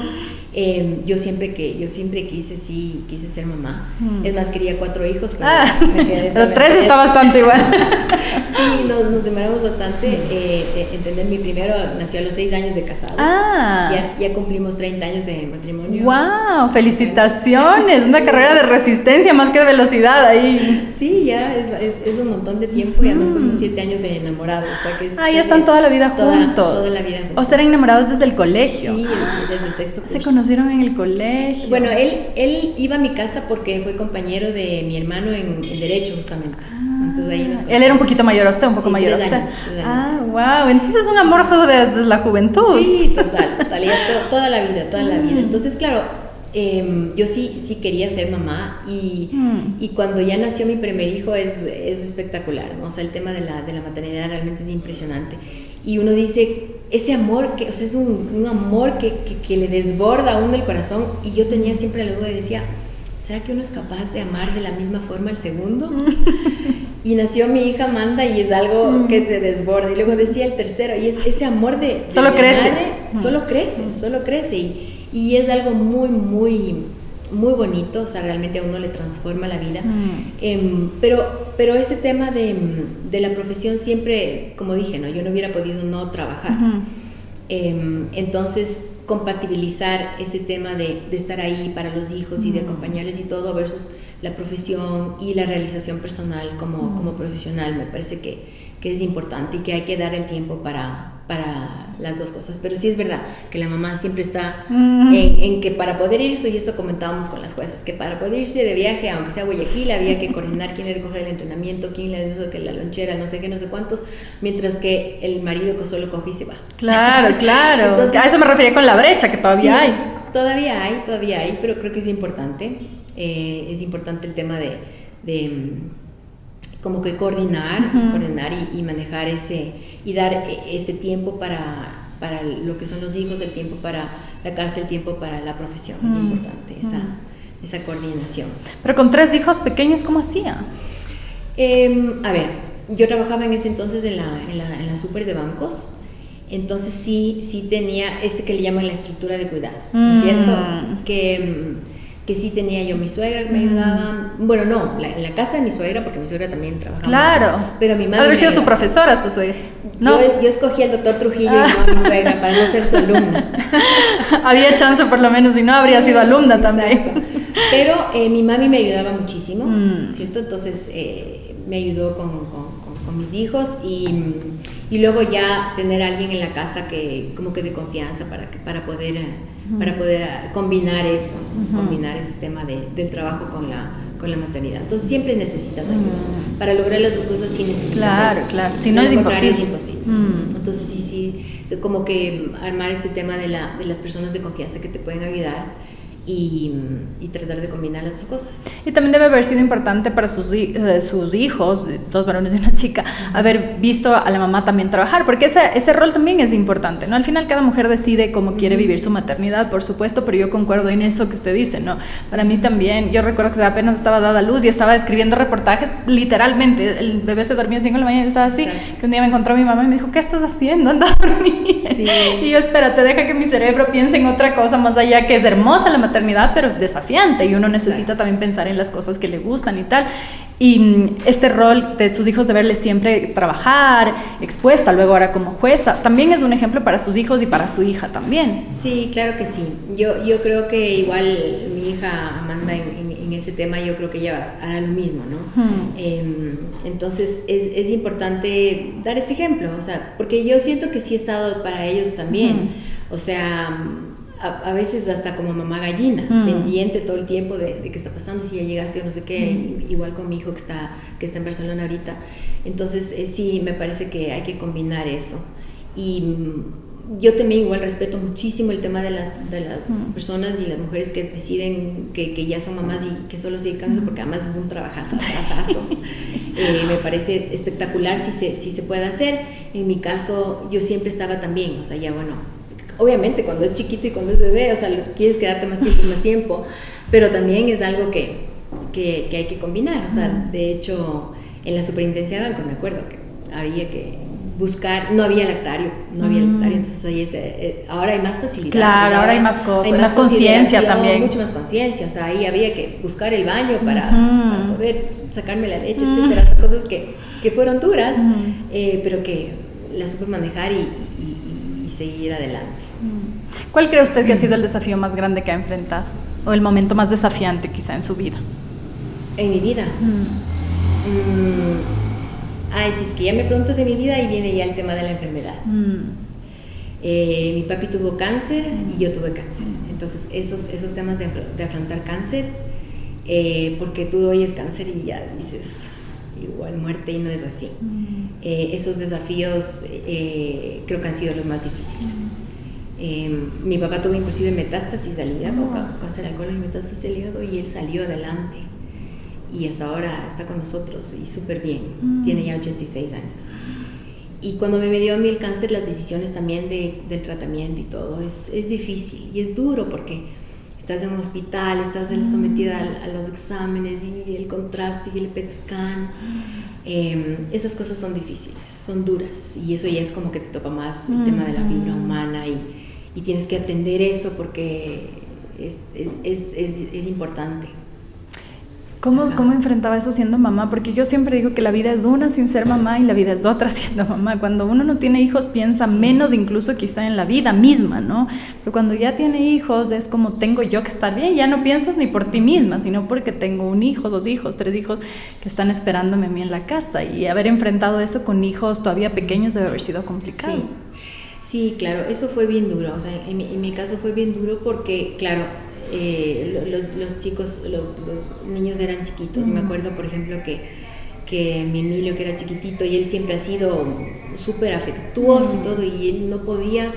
Yo siempre quise ser mamá. Es más, quería 4 hijos, pero 3 está bastante igual. Sí, nos demoramos bastante. Entender, mi primero nació a los 6 años de casados. Ya cumplimos 30 años de matrimonio. ¡Wow! ¡Felicitaciones! Una carrera de resistencia más que de velocidad ahí. Sí, ya es un montón de tiempo y además fuimos 7 años de enamorados. O sea que ya están toda la vida juntos. Toda la vida juntos. O sea, eran enamorados desde el colegio. Sí, desde el sexto curso. Se conocieron en el colegio. Bueno, él iba a mi casa porque fue compañero de mi hermano en Derecho, justamente. Entonces ahí él era un poquito mayor a usted, un poco mayor a usted. Wow. Entonces un amor desde la juventud. Sí, total. Y toda la vida. Entonces, claro, yo sí quería ser mamá y cuando ya nació mi primer hijo es espectacular, ¿no? O sea, el tema de la maternidad realmente es impresionante. Y uno dice, ese amor, o sea, es un amor que le desborda a uno el corazón. Y yo tenía siempre la duda y decía, ¿será que uno es capaz de amar de la misma forma el segundo? Y nació mi hija Amanda y es algo que se desborda. Y luego decía el tercero, y es ese amor de solo crece. Madre, solo crece. Y es algo muy, muy, muy bonito. O sea, realmente a uno le transforma la vida. Pero ese tema de la profesión siempre, como dije, ¿no? Yo no hubiera podido no trabajar. Entonces, compatibilizar ese tema de estar ahí para los hijos y de acompañarles y todo versus la profesión y la realización personal como profesional, me parece que es importante y que hay que dar el tiempo para las dos cosas. Pero sí es verdad que la mamá siempre está en que para poder irse, y eso comentábamos con las juezas, que para poder irse de viaje, aunque sea a Guayaquil, había que coordinar quién le recoge el entrenamiento, quién le hace que la lonchera, no sé qué, no sé cuántos, mientras que el marido que solo coge y se va. Claro. Entonces, a eso me refería con la brecha, que todavía hay. Todavía hay, pero creo que es importante. Es importante el tema de como que coordinar y manejar y dar ese tiempo para lo que son los hijos, el tiempo para la casa, el tiempo para la profesión. Es importante esa coordinación. Pero con 3 hijos pequeños, ¿cómo hacía? A ver, yo trabajaba en ese entonces en la super de bancos. Entonces sí tenía que le llaman la estructura de cuidado, ¿no es cierto? Que sí tenía yo mi suegra que me ayudaba. Bueno, no, en la casa de mi suegra, porque mi suegra también trabajaba. Claro. Mucho, pero mi madre. Ha de haber sido su profesora, su suegra. No. Yo escogí al doctor Trujillo y no a mi suegra para no ser su alumna. Había chance por lo menos, si no habría sido alumna también. Exacto. Pero mi mami me ayudaba muchísimo, ¿cierto? Entonces me ayudó con mis hijos y luego ya tener a alguien en la casa que como que de confianza para poder combinar eso, combinar ese tema del trabajo con la maternidad. Entonces siempre necesitas ayuda. Para lograr las dos cosas sí necesitas ayuda. Claro. Si no es imposible. Entonces sí, como que armar este tema de las personas de confianza que te pueden ayudar y tratar de combinar las dos cosas. Y también debe haber sido importante para sus hijos, 2 varones y una chica, haber visto a la mamá también trabajar, porque ese rol también es importante, ¿no? Al final cada mujer decide cómo quiere vivir su maternidad, por supuesto, pero yo concuerdo en eso que usted dice, ¿no? Para mí también, yo recuerdo que apenas estaba dada a luz y estaba escribiendo reportajes, literalmente, el bebé se dormía a 5 de la mañana y estaba así. Exacto. Que un día me encontró mi mamá y me dijo, ¿qué estás haciendo? Anda a dormir. Sí. Y yo, espérate, deja que mi cerebro piense en otra cosa más allá, que es hermosa la maternidad, pero es desafiante y uno necesita también pensar en las cosas que le gustan y tal. Y este rol de sus hijos de verles siempre trabajar, expuesta, luego ahora como jueza, también es un ejemplo para sus hijos y para su hija también. Sí, claro que sí. Yo creo que igual mi hija Amanda en ese tema, yo creo que ella hará lo mismo, ¿no? Entonces es importante dar ese ejemplo, o sea, porque yo siento que sí he estado para ellos también. O sea, a veces hasta como mamá gallina, pendiente todo el tiempo de qué está pasando, si ya llegaste o no sé qué, igual con mi hijo que está en Barcelona ahorita. Entonces sí, me parece que hay que combinar eso. Y yo también igual respeto muchísimo el tema de las personas y las mujeres que deciden que ya son mamás y que solo se dedican a eso, porque además es un trabajazo. Me parece espectacular si se puede hacer. En mi caso, yo siempre estaba también, o sea, ya bueno, obviamente cuando es chiquito y cuando es bebé, o sea, quieres quedarte más tiempo, pero también es algo que hay que combinar. O sea, de hecho, en la superintendencia de banco me acuerdo que había que buscar, no había lactario, entonces ahí ahora hay más facilidad. Claro, ahora hay más cosas, hay más conciencia también. Mucho más conciencia, o sea, ahí había que buscar el baño para poder sacarme la leche, etcétera, esas cosas que fueron duras, pero que las supe manejar y seguir adelante. ¿Cuál cree usted que ha sido el desafío más grande que ha enfrentado? O el momento más desafiante quizá en su vida. En mi vida. Si es que ya me preguntas de mi vida, ahí viene ya el tema de la enfermedad. Mi papi tuvo cáncer y yo tuve cáncer. Entonces esos temas de afrontar cáncer, porque tú oyes cáncer y ya dices igual muerte, y no es así. Esos desafíos creo que han sido los más difíciles. Mi papá tuvo inclusive metástasis al hígado, cáncer al colon y metástasis al hígado, y él salió adelante. Y hasta ahora está con nosotros y súper bien, tiene ya 86 años. Y cuando me dio a mí el cáncer, las decisiones también del tratamiento y todo, es difícil y es duro porque estás en un hospital, estás sometida a los exámenes y el contraste y el PET scan. Esas cosas son difíciles, son duras, y eso ya es como que te topa más el tema de la fibra humana y tienes que atender eso porque es importante. ¿Cómo enfrentaba eso siendo mamá? Porque yo siempre digo que la vida es una sin ser mamá y la vida es otra siendo mamá. Cuando uno no tiene hijos piensa menos incluso quizá en la vida misma, ¿no? Pero cuando ya tiene hijos es como tengo yo que estar bien, ya no piensas ni por ti misma, sino porque tengo un hijo, 2 hijos, 3 hijos que están esperándome a mí en la casa, y haber enfrentado eso con hijos todavía pequeños debe haber sido complicado. Sí, claro, eso fue bien duro. O sea, en mi caso fue bien duro porque, claro, los chicos, los niños eran chiquitos. Me acuerdo, por ejemplo, que mi Emilio, que era chiquitito, y él siempre ha sido súper afectuoso y todo, y él no podía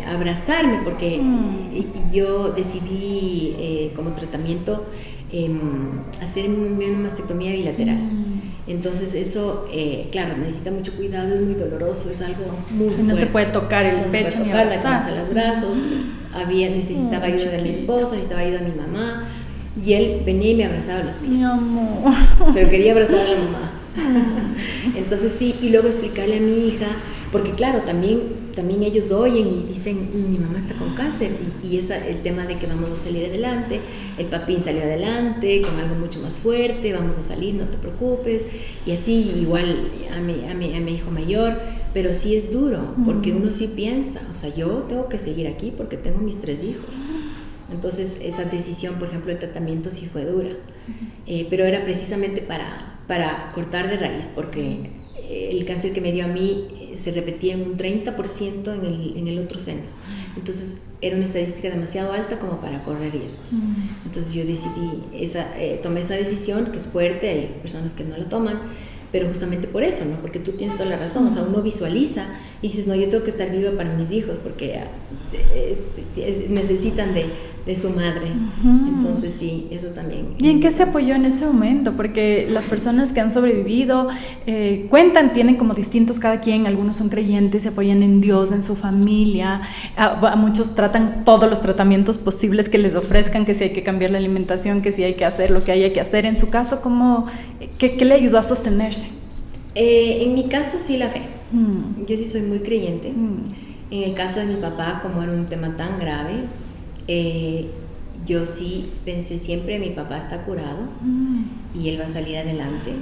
abrazarme porque yo decidí como tratamiento hacerme una mastectomía bilateral. Entonces eso, claro, necesita mucho cuidado, es muy doloroso, es algo muy fuerte. No se puede tocar el pecho ni abrazar. Los brazos. Necesitaba ayuda de mi esposo, necesitaba ayuda de mi mamá, y él venía y me abrazaba los pies. Mi amor. Pero quería abrazar a la mamá. Entonces sí, y luego explicarle a mi hija, porque claro, también ellos oyen y dicen, mi mamá está con cáncer, y el tema de que vamos a salir adelante, el papín salió adelante con algo mucho más fuerte, vamos a salir, no te preocupes, y así igual a mi hijo mayor. Pero sí es duro, porque uno sí piensa, o sea, yo tengo que seguir aquí porque tengo mis 3 hijos. Entonces esa decisión, por ejemplo, el tratamiento sí fue dura, pero era precisamente para cortar de raíz, porque el cáncer que me dio a mí se repetía en un 30% en el otro seno. Entonces era una estadística demasiado alta como para correr riesgos. Entonces yo tomé esa decisión, que es fuerte, hay personas que no la toman, pero justamente por eso, ¿no? Porque tú tienes toda la razón, o sea, uno visualiza y dices, no, yo tengo que estar viva para mis hijos porque necesitan de su madre. Entonces sí, eso también. ¿Y en qué se apoyó en ese momento? Porque las personas que han sobrevivido cuentan, tienen como distintos cada quien, algunos son creyentes, se apoyan en Dios, en su familia, a muchos tratan todos los tratamientos posibles que les ofrezcan, que si hay que cambiar la alimentación, que si hay que hacer lo que haya que hacer. En su caso, ¿qué le ayudó a sostenerse? En mi caso sí, la fe. Yo sí soy muy creyente. En el caso de mi papá, como era un tema tan grave, yo sí pensé siempre, mi papá está curado y él va a salir adelante,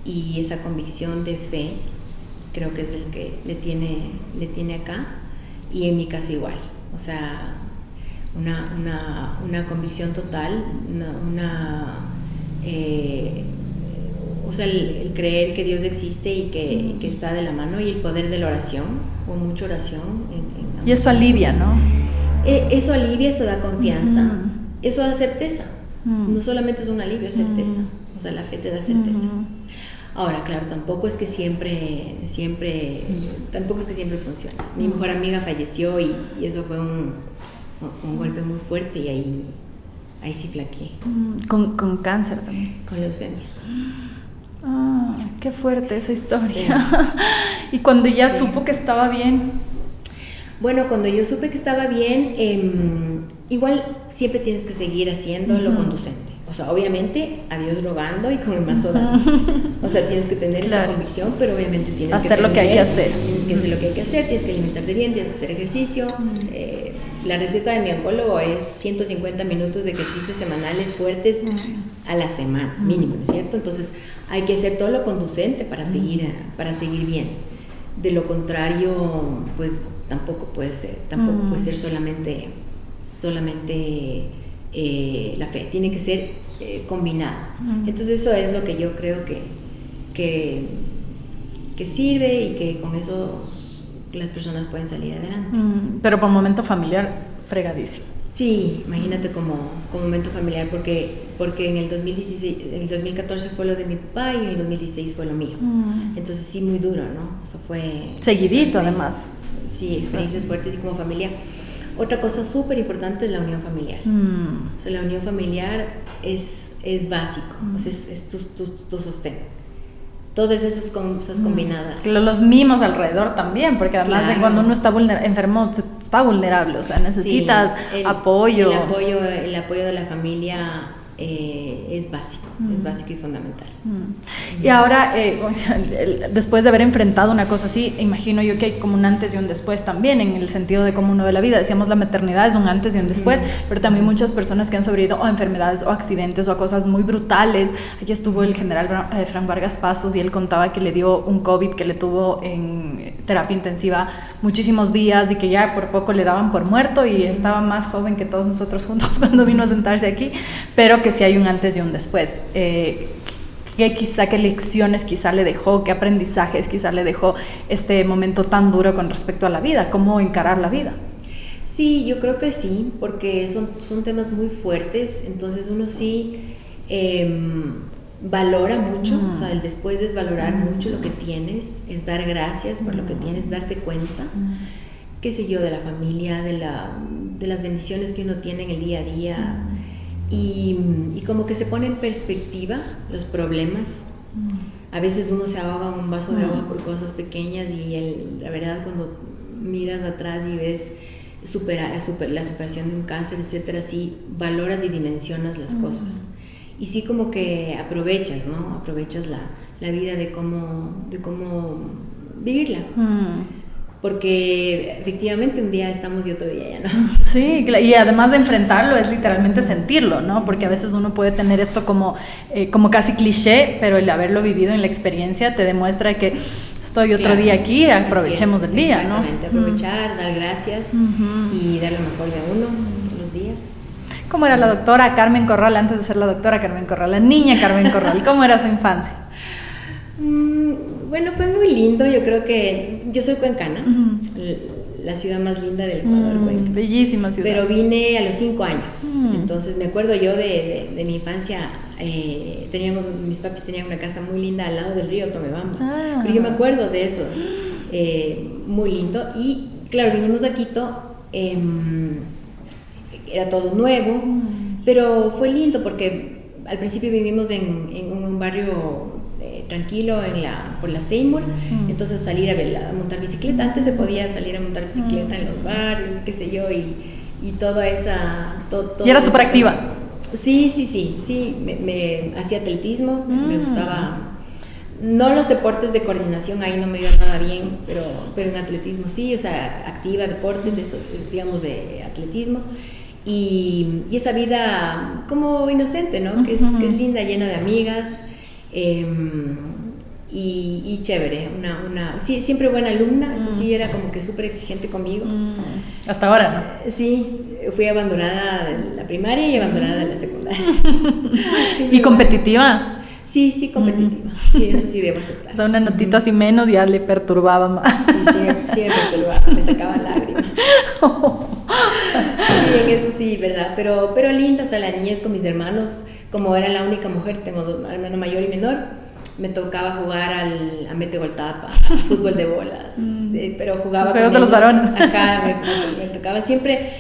y esa convicción de fe creo que es el que le tiene acá, y en mi caso igual, o sea, una convicción total, o sea, el creer que Dios existe y que está de la mano, y el poder de la oración, o mucha oración Y eso alivia, ¿no? Eso alivia, eso da confianza, eso da certeza. No solamente es un alivio, es certeza. O sea, la fe te da certeza. Ahora, claro, tampoco es que siempre funciona. Mi mejor amiga falleció y eso fue un golpe muy fuerte y ahí sí flaqueé. Con cáncer también. Con leucemia. Qué fuerte esa historia. Sí. Y cuando ya supo que estaba bien. Bueno, cuando yo supe que estaba bien, igual siempre tienes que seguir haciendo lo conducente. O sea, obviamente, a Dios rogando y con el mazo dando. O sea, tienes que tener esa convicción, pero obviamente tienes hacer lo que hay que hacer. Tienes que hacer lo que hay que hacer, tienes que alimentarte bien, tienes que hacer ejercicio. La receta de mi oncólogo es 150 minutos de ejercicios semanales fuertes a la semana, mínimo, ¿no es cierto? Entonces, hay que hacer todo lo conducente para seguir bien. De lo contrario, pues tampoco puede ser solamente la fe, tiene que ser combinada. Entonces eso es lo que yo creo que sirve y que con eso las personas pueden salir adelante. Pero por momento familiar, fregadísimo. Sí, imagínate como momento familiar, porque en el 2014 fue lo de mi papá y en el 2016 fue lo mío. Entonces sí, muy duro, ¿no? Eso fue... Seguidito, además. Sí, experiencias fuertes y como familia. Otra cosa súper importante es la unión familiar. O sea, la unión familiar es básico, o sea, es tu sostén. Todas esas cosas combinadas. Los mimos alrededor también, porque además de cuando uno está enfermo, está vulnerable, o sea, necesitas apoyo. El apoyo de la familia es básico y fundamental. Y ahora, después de haber enfrentado una cosa así, imagino yo que hay como un antes y un después también, en el sentido de cómo uno ve la vida. Decíamos, la maternidad es un antes y un después, pero también muchas personas que han sobrevivido a enfermedades o accidentes o a cosas muy brutales. Aquí estuvo el general Fran Vargas Pasos y él contaba que le dio un COVID que le tuvo en terapia intensiva muchísimos días y que ya por poco le daban por muerto y estaba más joven que todos nosotros juntos cuando vino a sentarse aquí, pero que sí hay un antes y un después. ¿Qué lecciones quizá le dejó, qué aprendizajes quizá le dejó este momento tan duro con respecto a la vida? ¿Cómo encarar la vida? Sí, yo creo que sí, porque son temas muy fuertes, entonces uno sí valora mucho, o sea, el después es valorar mucho lo que tienes, es dar gracias por lo que tienes, darte cuenta, qué sé yo, de la familia, de las bendiciones que uno tiene en el día a día. Y como que se pone en perspectiva los problemas. A veces uno se ahoga en un vaso de agua por cosas pequeñas y la verdad cuando miras atrás y ves la superación de un cáncer, etcétera, sí valoras y dimensionas las cosas y sí como que aprovechas, ¿no? Aprovechas la vida de cómo vivirla. Porque efectivamente un día estamos y otro día ya no. Sí, y además de enfrentarlo es literalmente sentirlo, ¿no? Porque a veces uno puede tener esto como casi cliché, pero el haberlo vivido en la experiencia te demuestra que estoy otro día aquí, aprovechemos el día, ¿no? Exactamente, aprovechar, dar gracias y dar lo mejor de uno los días. ¿Cómo era la doctora Carmen Corral antes de ser la doctora Carmen Corral, la niña Carmen Corral? ¿Cómo era su infancia? Bueno, fue muy lindo. Yo creo que yo soy cuencana, la ciudad más linda del Ecuador, Cuenca. Bellísima ciudad. Pero vine a los 5 años. Entonces me acuerdo yo de mi infancia. Mis papis tenían una casa muy linda al lado del río Tomebamba. Pero yo me acuerdo de eso, muy lindo. Y claro, vinimos a Quito, era todo nuevo, pero fue lindo porque al principio vivimos en un barrio tranquilo por la Seymour, entonces salir a montar bicicleta. Antes se podía salir a montar bicicleta en los barrios, qué sé yo, y toda esa... ¿Y era súper activa? Sí, me hacía atletismo, me gustaba... No los deportes de coordinación, ahí no me iba nada bien, pero en atletismo sí, o sea, activa, deportes, eso, digamos, de atletismo. Y esa vida como inocente, ¿no? Que es linda, llena de amigas. Y chévere, sí, siempre buena alumna, eso sí, era como que súper exigente conmigo. Hasta ahora, ¿no? Sí, fui abandonada de la primaria y abandonada de la secundaria. Sí, ¿Y competitiva? Sí, competitiva. Sí, eso sí debo aceptar. O sea, una notita así menos ya le perturbaba más. Sí, me perturbaba, me sacaba lágrimas. Sí, en eso sí, ¿verdad? Pero linda, o sea, la niñez con mis hermanos, como era la única mujer, tengo dos hermano mayor y menor, me tocaba jugar a mete gol tapa, fútbol de bolas, pero jugaba los juegos de los varones. Acá me tocaba siempre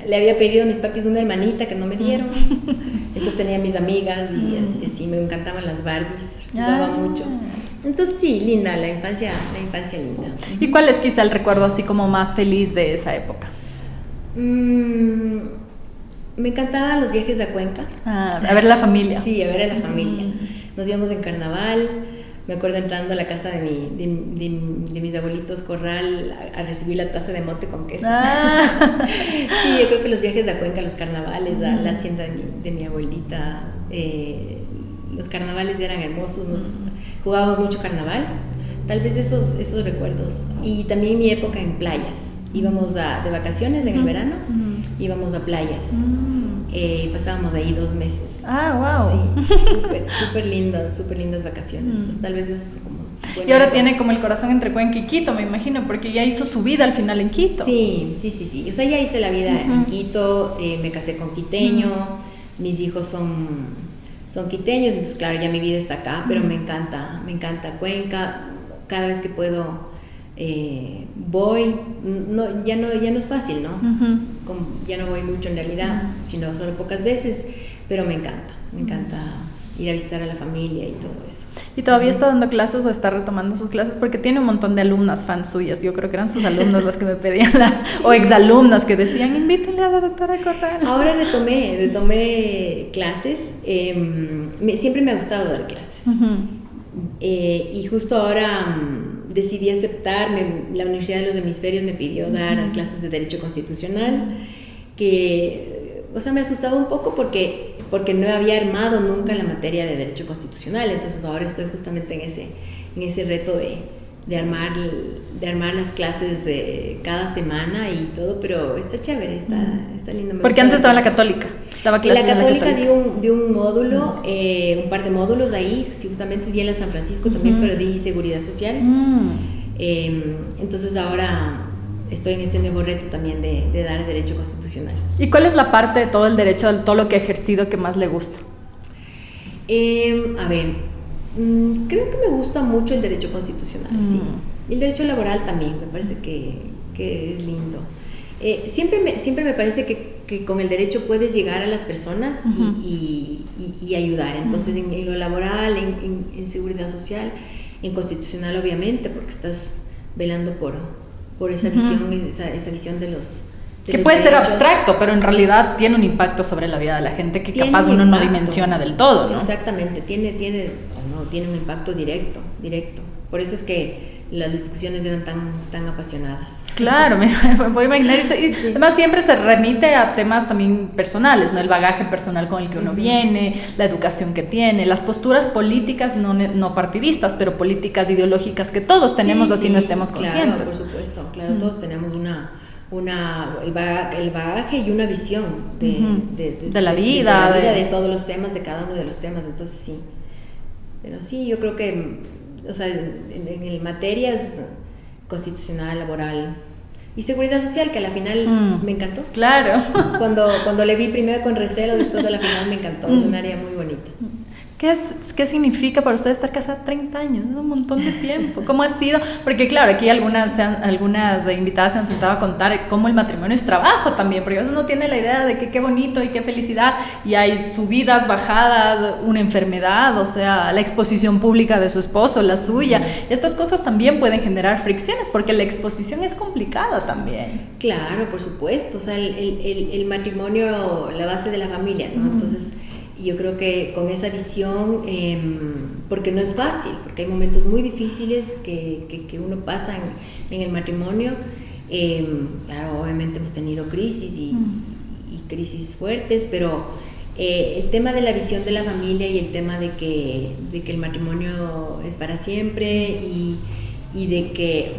le había pedido a mis papis una hermanita que no me dieron. Entonces tenía mis amigas y así me encantaban las Barbies, jugaba mucho. Entonces sí, linda, la infancia linda. ¿Y cuál es quizá el recuerdo así como más feliz de esa época? Me encantaban los viajes a Cuenca. A ver a la familia. Sí, a ver a la familia. Nos íbamos en carnaval. Me acuerdo entrando a la casa de mis abuelitos Corral a recibir la taza de mote con queso. Sí, yo creo que los viajes a Cuenca, los carnavales, a la hacienda de mi abuelita, los carnavales eran hermosos. Jugábamos mucho carnaval. Tal vez esos recuerdos. Y también mi época en playas. Íbamos de vacaciones en el verano, íbamos a playas. Pasábamos ahí 2 meses. Wow. Sí, súper lindas vacaciones. Entonces tal vez eso es como... Y ahora tiene como el corazón entre Cuenca y Quito, me imagino, porque ya hizo su vida al final en Quito. Sí. O sea, ya hice la vida en Quito, me casé con quiteño, mis hijos son quiteños, entonces claro, ya mi vida está acá, pero me encanta Cuenca. Cada vez que puedo voy, ya no es fácil, ¿no? Ya no voy mucho en realidad, sino solo pocas veces, pero me encanta ir a visitar a la familia y todo eso. ¿Y todavía está dando clases o está retomando sus clases? Porque tiene un montón de alumnas fans suyas. Yo creo que eran sus alumnas las que me pedían o exalumnas que decían, invítenle a la doctora Corral. Ahora retomé clases. Siempre me ha gustado dar clases. Y justo ahora decidí aceptarme. La Universidad de los Hemisferios me pidió dar clases de Derecho Constitucional, que, o sea, me asustaba un poco porque no había armado nunca la materia de Derecho Constitucional. Entonces ahora estoy justamente en ese reto de armar las clases cada semana y todo, pero está chévere, está lindo. Porque antes estaba en la Católica. En la Católica di un módulo, un par de módulos ahí, sí, justamente di en la San Francisco también, pero di Seguridad Social. Entonces ahora estoy en este nuevo reto también de dar Derecho Constitucional. ¿Y cuál es la parte de todo el derecho, de todo lo que ha ejercido que más le gusta? A ver, creo que me gusta mucho el Derecho Constitucional, sí. El Derecho Laboral también, me parece que es lindo. Siempre me parece que con el derecho puedes llegar a las personas y ayudar. Entonces, en lo laboral, en seguridad social, en constitucional, obviamente, porque estás velando por esa visión, esa visión de los... Que puede ser abstracto, pero en realidad tiene un impacto sobre la vida de la gente que capaz uno no dimensiona del todo, ¿no? Exactamente, tiene un impacto directo. Por eso es que las discusiones eran tan apasionadas. Claro, me voy a imaginar. Y además siempre se remite a temas también personales, ¿no? El bagaje personal con el que uno viene, la educación que tiene, las posturas políticas no partidistas, pero políticas ideológicas que todos tenemos, así no estemos conscientes. Claro, por supuesto, todos tenemos el bagaje y una visión de la vida, de todos los temas, de cada uno de los temas. Entonces sí, pero sí, yo creo que, o sea, en materias constitucional, laboral y seguridad social, que a la final me encantó. Claro. Cuando le vi primero con recelo, después a la final me encantó. Es un área muy bonita. ¿Qué significa para usted estar casada 30 años? Es un montón de tiempo. ¿Cómo ha sido? Porque claro, aquí algunas invitadas se han sentado a contar cómo el matrimonio es trabajo también, porque uno tiene la idea de que qué bonito y qué felicidad, y hay subidas, bajadas, una enfermedad, o sea, la exposición pública de su esposo, la suya. Estas cosas también pueden generar fricciones, porque la exposición es complicada también. Claro, por supuesto. O sea, el matrimonio, la base de la familia, ¿no? Entonces, yo creo que con esa visión, porque no es fácil, porque hay momentos muy difíciles que uno pasa en el matrimonio. Claro, obviamente hemos tenido crisis y crisis fuertes, pero el tema de la visión de la familia y el tema de que el matrimonio es para siempre y de que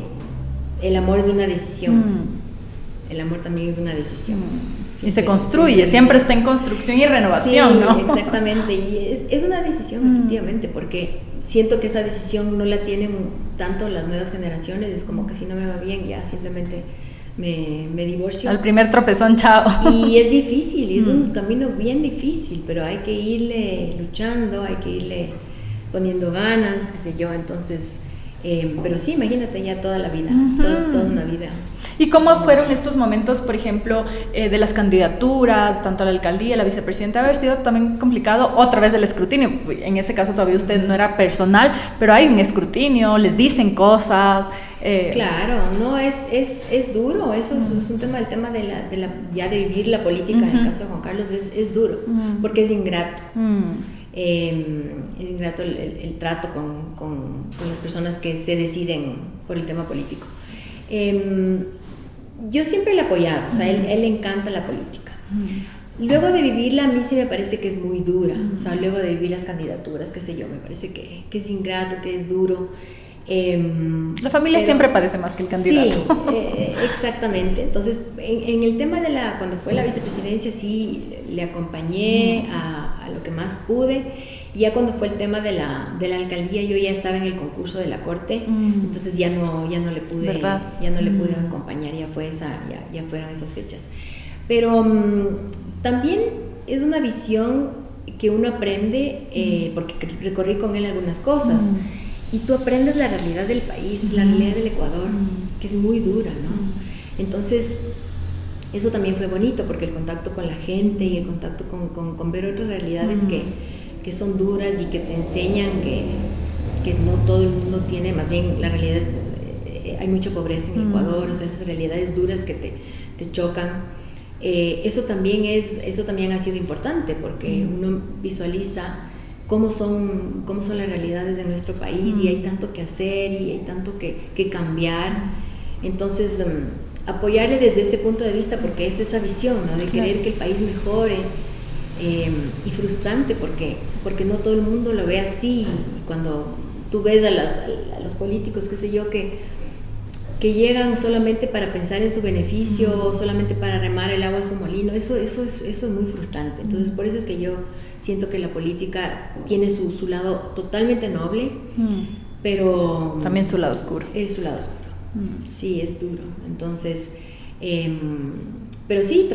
el amor es una decisión. el amor también es una decisión. Y se construye, siempre está en construcción y renovación, sí, ¿no? Exactamente, y es una decisión efectivamente, porque siento que esa decisión no la tienen tanto las nuevas generaciones, es como que si no me va bien ya simplemente me divorcio. Al primer tropezón, chao. Y es difícil, es un camino bien difícil, pero hay que irle luchando, hay que irle poniendo ganas, qué sé yo, entonces... pero sí, imagínate ya toda la vida, toda una vida. ¿Y cómo fueron estos momentos, por ejemplo, de las candidaturas, tanto a la alcaldía, a la vicepresidenta? Haber sido también complicado otra vez el escrutinio. En ese caso todavía usted no era personal, pero hay un escrutinio, les dicen cosas. Claro, no, es duro, eso es un tema, el tema de la ya de vivir la política, en el caso de Juan Carlos, es duro, porque es ingrato. Es ingrato el trato con las personas que se deciden por el tema político. Yo siempre le he apoyado, o sea, él le encanta la política. Luego de vivirla, a mí sí me parece que es muy dura, o sea, luego de vivir las candidaturas, qué sé yo, me parece que es ingrato, que es duro. La familia siempre padece más que el candidato. Sí, exactamente. Entonces, en el tema cuando fue la vicepresidencia, sí le acompañé a lo que más pude. Y ya cuando fue el tema de la alcaldía, yo ya estaba en el concurso de la corte, entonces ya no le pude, ¿verdad? Ya no le pude acompañar, ya fueron esas fechas. Pero también es una visión que uno aprende, porque recorrí con él algunas cosas. Y tú aprendes la realidad del país, la realidad del Ecuador, que es muy dura, ¿no? Entonces, eso también fue bonito, porque el contacto con la gente y el contacto con ver otras realidades que son duras y que te enseñan que no todo el mundo tiene, más bien la realidad es, hay mucha pobreza en Ecuador, o sea, esas realidades duras que te chocan. Eso también ha sido importante, porque uno visualiza cómo son las realidades de nuestro país, y hay tanto que hacer y hay tanto que cambiar. Entonces, apoyarle desde ese punto de vista, porque es esa visión, ¿no? De querer que el país mejore, y frustrante porque no todo el mundo lo ve así. Cuando tú ves a los políticos, qué sé yo, que llegan solamente para pensar en su beneficio, solamente para remar el agua a su molino, eso es muy frustrante. Entonces, por eso es que yo siento que la política tiene su lado totalmente noble, pero también su lado oscuro. Es su lado oscuro. Sí, es duro. Entonces, pero sí,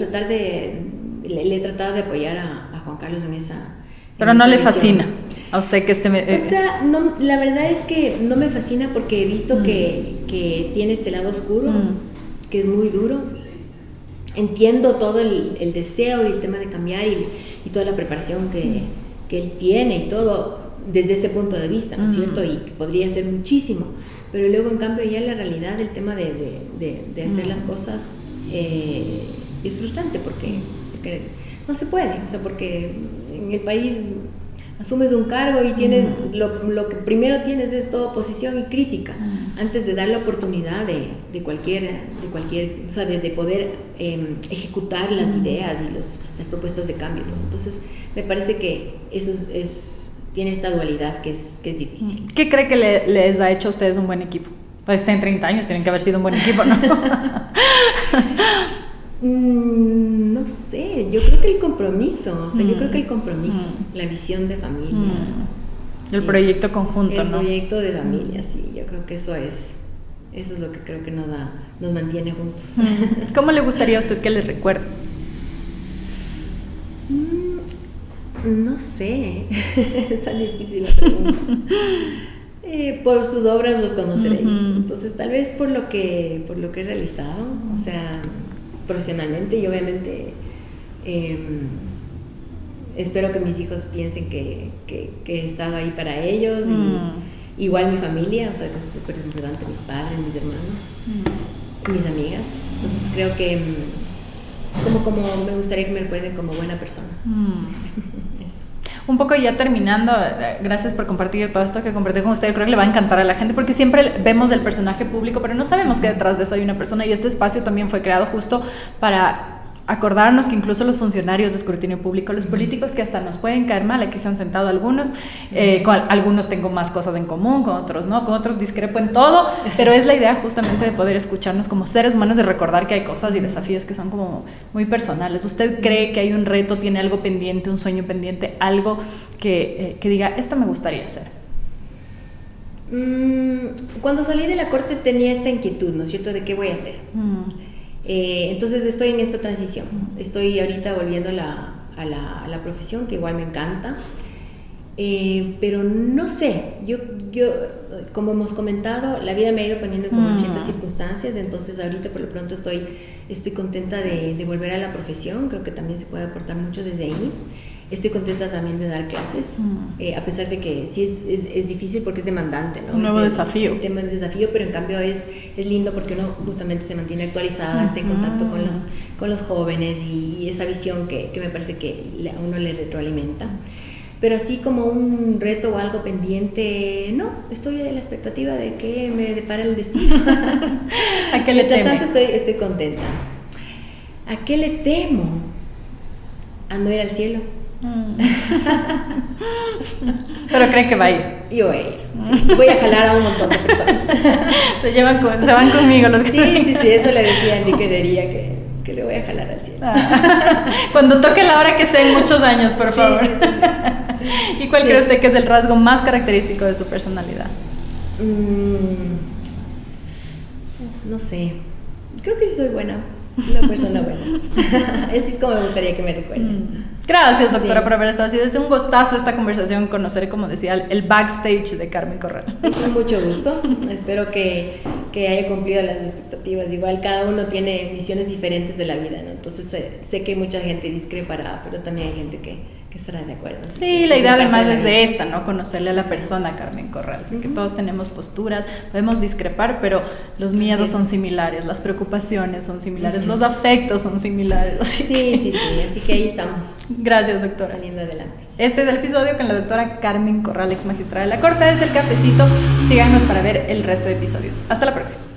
le he tratado de apoyar a Juan Carlos en esa. Pero no le fascina a usted que esté. O sea, no, la verdad es que no me fascina, porque he visto que tiene este lado oscuro, que es muy duro. Entiendo todo el deseo y el tema de cambiar y toda la preparación que él tiene y todo desde ese punto de vista, ¿no es cierto? Y que podría ser muchísimo, pero luego en cambio ya la realidad, el tema de hacer las cosas es frustrante, porque no se puede, o sea, porque en el país asumes un cargo y tienes lo que primero tienes es toda oposición y crítica, antes de dar la oportunidad de cualquier, o sea, de poder ejecutar las ideas y las propuestas de cambio y todo. Entonces me parece que eso tiene esta dualidad que es difícil. ¿Qué cree que les ha hecho a ustedes un buen equipo? Pues están 30 años, tienen que haber sido un buen equipo, ¿no? No sé, yo creo que el compromiso, o sea, yo creo que el compromiso, la visión de familia. El proyecto conjunto, el ¿no? El proyecto de familia, sí, yo creo que eso es lo que creo que nos mantiene juntos. ¿Cómo le gustaría a usted que le recuerde? No sé, es tan difícil la pregunta. Por sus obras los conoceréis, entonces tal vez por lo que he realizado, o sea, profesionalmente, y obviamente espero que mis hijos piensen que he estado ahí para ellos, y igual mi familia, o sea, que es súper importante, mis padres, mis hermanos, mis amigas. Entonces creo que como me gustaría que me recuerden como buena persona. Un poco ya terminando, gracias por compartir todo esto que compartí con usted. Creo que le va a encantar a la gente, porque siempre vemos el personaje público, pero no sabemos que detrás de eso hay una persona, y este espacio también fue creado justo para acordarnos que incluso los funcionarios de escrutinio público, los políticos que hasta nos pueden caer mal, aquí se han sentado algunos, con algunos tengo más cosas en común, con otros no, con otros discrepo en todo, pero es la idea justamente de poder escucharnos como seres humanos, de recordar que hay cosas y desafíos que son como muy personales. ¿Usted cree que hay un reto, tiene algo pendiente, un sueño pendiente, algo que diga, esto me gustaría hacer? Cuando salí de la corte tenía esta inquietud, ¿no es cierto?, de qué voy a hacer. Entonces estoy en esta transición. Estoy ahorita volviendo a la profesión, que igual me encanta. Pero no sé, yo como hemos comentado, la vida me ha ido poniendo como en ciertas circunstancias, entonces ahorita por lo pronto estoy contenta de volver a la profesión. Creo que también se puede aportar mucho desde ahí. Estoy contenta también de dar clases, a pesar de que sí es difícil porque es demandante, ¿no? Un nuevo desafío. El tema es desafío, pero en cambio es lindo porque uno justamente se mantiene actualizada, está en contacto con los jóvenes y esa visión que me parece que a uno le retroalimenta. Pero así como un reto o algo pendiente, no, estoy a la expectativa de que me depara el destino. ¿A qué le teme? Mientras tanto estoy contenta. ¿A qué le temo? A no ir al cielo. Pero creen que va a ir. Yo voy a ir, sí. Voy a jalar a un montón de personas. Se van conmigo los que... Sí, eso le decía a Enrique Heredia, que le voy a jalar al cielo. Cuando toque la hora que sea en muchos años, por favor. Sí. ¿Y cuál cree usted que es el rasgo más característico de su personalidad? No sé, creo que sí soy buena, una persona buena. Así es como me gustaría que me recuerden. Gracias, doctora, por haber estado así. Es un gustazo esta conversación, conocer, como decía, el backstage de Carmen Corral. Con mucho gusto. Espero que haya cumplido las expectativas. Igual cada uno tiene misiones diferentes de la vida, ¿no? Entonces sé que mucha gente discrepará, pero también hay gente que estará de acuerdo. Sí, la idea además es de esta, ¿no? Conocerle a la persona Carmen Corral, porque todos tenemos posturas, podemos discrepar, pero los miedos son similares, las preocupaciones son similares, los afectos son similares. Sí, así que ahí estamos. Gracias, doctora. Saliendo adelante. Este es el episodio con la doctora Carmen Corral, ex magistrada de la Corte. Desde el cafecito, síganos para ver el resto de episodios. Hasta la próxima.